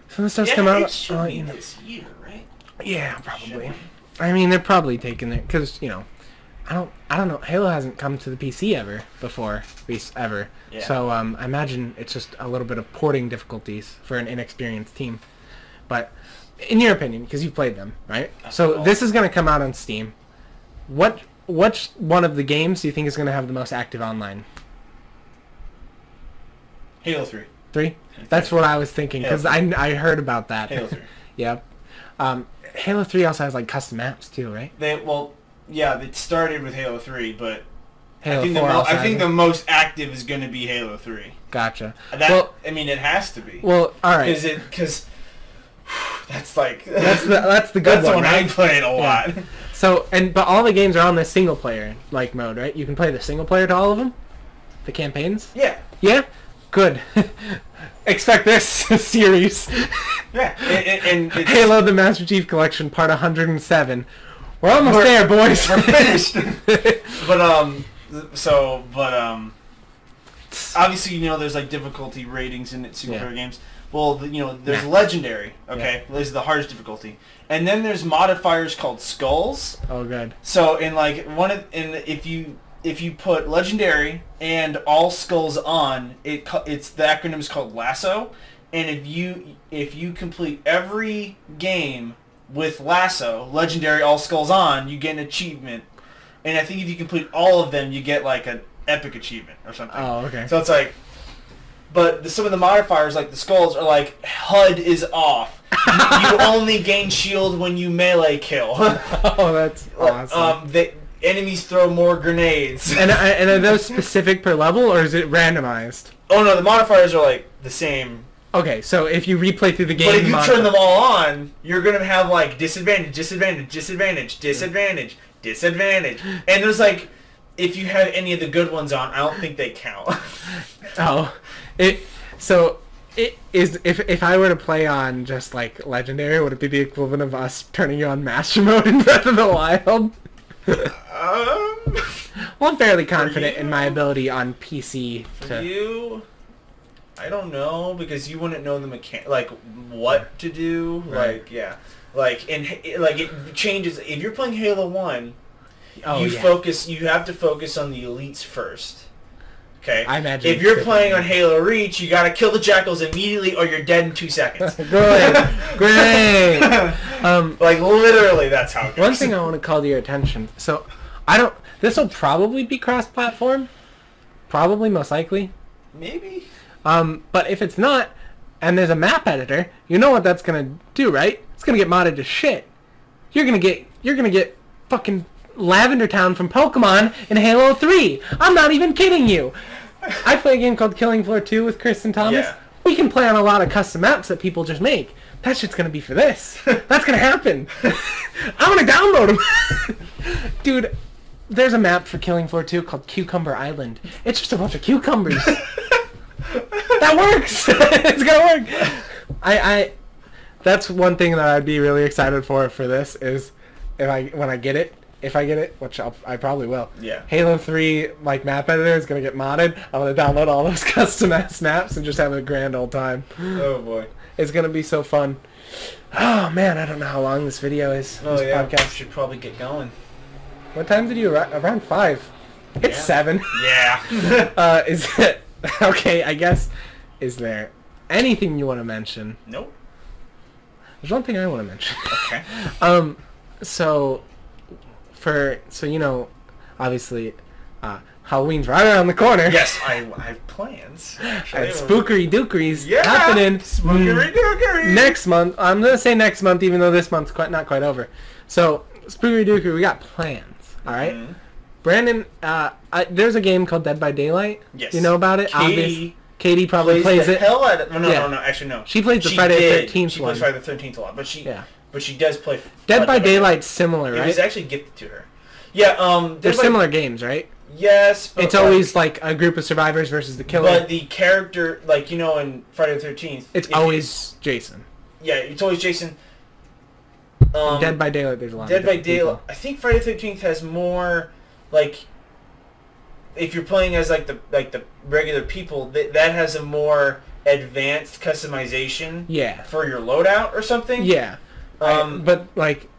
So when this starts coming out, it should be this year, right? Yeah, probably. I mean, they're probably taking it because I don't know. Halo hasn't come to the PC before, at least ever. Yeah. So I imagine it's just a little bit of porting difficulties for an inexperienced team. But in your opinion, because you've played them, right? So this is going to come out on Steam. Which one of the games do you think is going to have the most active online? Halo 3. 3? That's what I was thinking because I heard about that. Halo 3. Yep. Halo 3 also has like custom maps too, right? Yeah, it started with Halo 3, but I think the most active is going to be Halo 3. Gotcha. It has to be. Well, all right. Because that's like that's the good that's one. When right? I played a lot. So but all the games are on the single player mode, right? You can play the single player to all of them, the campaigns. Yeah. Yeah. Good. Expect this series. Yeah. And Halo: The Master Chief Collection, Part 107. We're almost there, boys. We're finished. But obviously, there's like difficulty ratings in single player games. Well, there's legendary. Okay, this is the hardest difficulty, and then there's modifiers called skulls. Oh, good. So if you put legendary and all skulls on, it's the acronym is called lasso, and if you complete every game with lasso, legendary, all skulls on, you get an achievement. And I think if you complete all of them, you get like an epic achievement or something. Oh, okay. So it's like, but some of the modifiers, like the skulls, are like HUD is off. You only gain shield when you melee kill. Oh, that's awesome. The enemies throw more grenades. And are those specific per level, or is it randomized? Oh no, the modifiers are like the same. Okay, so if you replay through the game... But if you turn them all on, you're going to have, like, disadvantage, disadvantage, disadvantage, disadvantage, disadvantage. And there's, like, if you have any of the good ones on, I don't think they count. Oh. So, if I were to play on just, like, Legendary, would it be the equivalent of us turning you on Master Mode in Breath of the Wild? Well, I'm fairly confident in my ability on PC to... you... I don't know, because you wouldn't know the like what to do. Right. Like, yeah, like it changes. If you're playing Halo 1, you have to focus on the elites first. Okay. I imagine. If you're playing on Halo Reach, you gotta kill the jackals immediately, or you're dead in 2 seconds. Great. Like literally, that's how it goes. One thing I want to call to your attention. So, this will probably be cross-platform. Probably, most likely. Maybe. But if it's not, and there's a map editor, you know what that's gonna do, right? It's gonna get modded to shit. You're gonna get fucking Lavender Town from Pokemon in Halo 3. I'm not even kidding you. I play a game called Killing Floor 2 with Chris and Thomas. Yeah. We can play on a lot of custom maps that people just make. That shit's gonna be for this. That's gonna happen. I'm gonna download them. Dude, there's a map for Killing Floor 2 called Cucumber Island. It's just a bunch of cucumbers. That works. It's gonna work. That's one thing that I'd be really excited for this is if I get it, which I probably will. Yeah. Halo 3 like map editor is gonna get modded. I'm gonna download all those custom ass maps and just have a grand old time. Oh boy. It's gonna be so fun. Oh man, I don't know how long this video is. Oh this yeah. podcast. Should probably get going. What time did you arrive? Around 5. It's 7. Yeah. Is it? Okay, I guess. Is there anything you want to mention? Nope. There's one thing I want to mention. Okay. So you know, obviously, Halloween's right around the corner. Yes, I have plans. And Spookery Dookery's happening. Spookery Dookery. Next month. I'm gonna say next month, even though this month's not quite over. So Spookery Dookery, we got plans. All right. Mm-hmm. Brandon, there's a game called Dead by Daylight. Yes. You know about it? Katie probably plays it. Hell out of, no, actually no. She plays the Friday the 13th one. She plays Friday the 13th a lot, but she does play. Dead by Daylight's similar, right? It was actually gifted to her. Yeah, they're similar games, right? Yes, but it's always like a group of survivors versus the killer. But the character, like you know, in Friday the 13th, it's always Jason. Yeah, it's always Jason. Dead by Daylight, there's a lot. Dead by Daylight. I think Friday the 13th has more like. If you're playing as like the regular people, that has a more advanced customization. Yeah. For your loadout or something. Yeah. But like,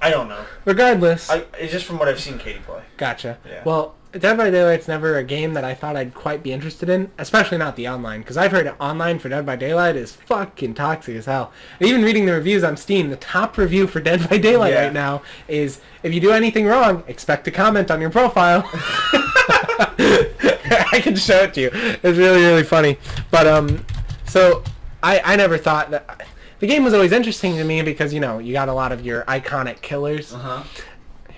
I don't know. Regardless, it's just from what I've seen Katie play. Gotcha. Yeah. Well, Dead by Daylight's never a game that I thought I'd quite be interested in, especially not the online, because I've heard online for Dead by Daylight is fucking toxic as hell. And even reading the reviews on Steam, the top review for Dead by Daylight right now is, if you do anything wrong, expect a comment on your profile. I can show it to you. It's really, really funny. But, so, I never thought that... The game was always interesting to me because, you know, you got a lot of your iconic killers. Uh-huh.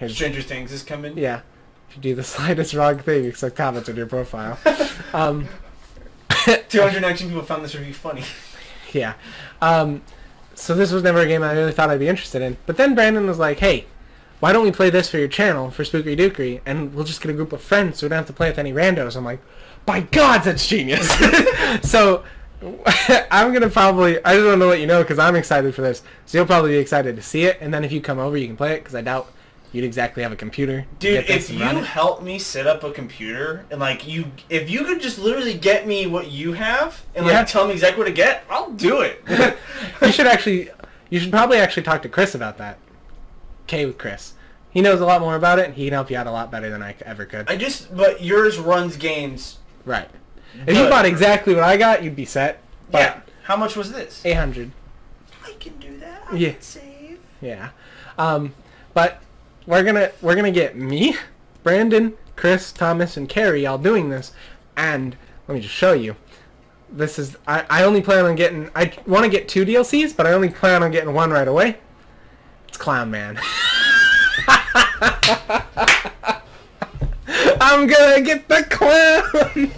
Stranger Things is coming. Yeah. If you do the slightest wrong thing, expect comments on your profile. 219 people found this review funny. Yeah. So this was never a game I really thought I'd be interested in. But then Brandon was like, hey, why don't we play this for your channel, for Spookery Dookery, and we'll just get a group of friends so we don't have to play with any randos. I'm like, by God, that's genius. So I'm going to probably, I just want to let you know because I'm excited for this. So you'll probably be excited to see it, and then if you come over, you can play it because I doubt you'd exactly have a computer. Dude, if you help me set up a computer, and like if you could just literally get me what you have, and like tell me exactly what to get, I'll do it. You should probably actually talk to Chris about that. Okay, with Chris. He knows a lot more about it, and he can help you out a lot better than I ever could. But yours runs games. Right. If you bought exactly what I got, you'd be set. But yeah. How much was this? 800. I can do that. I can save. Yeah. But we're gonna get me, Brandon, Chris, Thomas, and Carrie all doing this, and let me just show you. this is I only plan on getting. I want to get 2 DLCs, but I only plan on getting 1 right away. It's Clown Man. I'm gonna get the clown.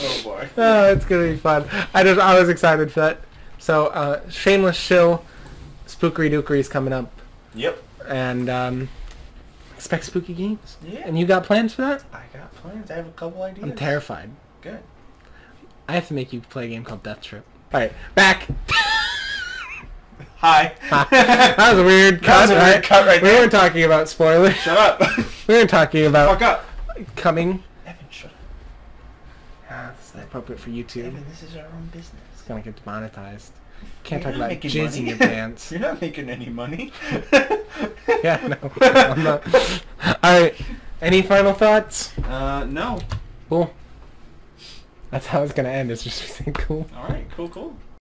Oh boy. Oh, it's gonna be fun. I was excited for that. So, Shameless Shill, Spookery Dookery is coming up. Yep. And expect spooky games. Yeah. And you got plans for that? I got plans. I have a couple ideas. I'm terrified. Good. I have to make you play a game called Death Trip. All right, back. Hi. That was a weird cut. That was a weird cut right there. We weren't talking about spoilers. Shut up. We weren't talking about Fuck up. coming. Evan, shut up. Ah, this is not appropriate for YouTube. Evan, this is our own business. It's gonna get demonetized. Can't You're talk not about making jizz in money. your pants. You're not making any money. Yeah, no, I'm not. All right. Any final thoughts? No. Cool. That's how it's gonna end. It's just saying cool. All right. Cool.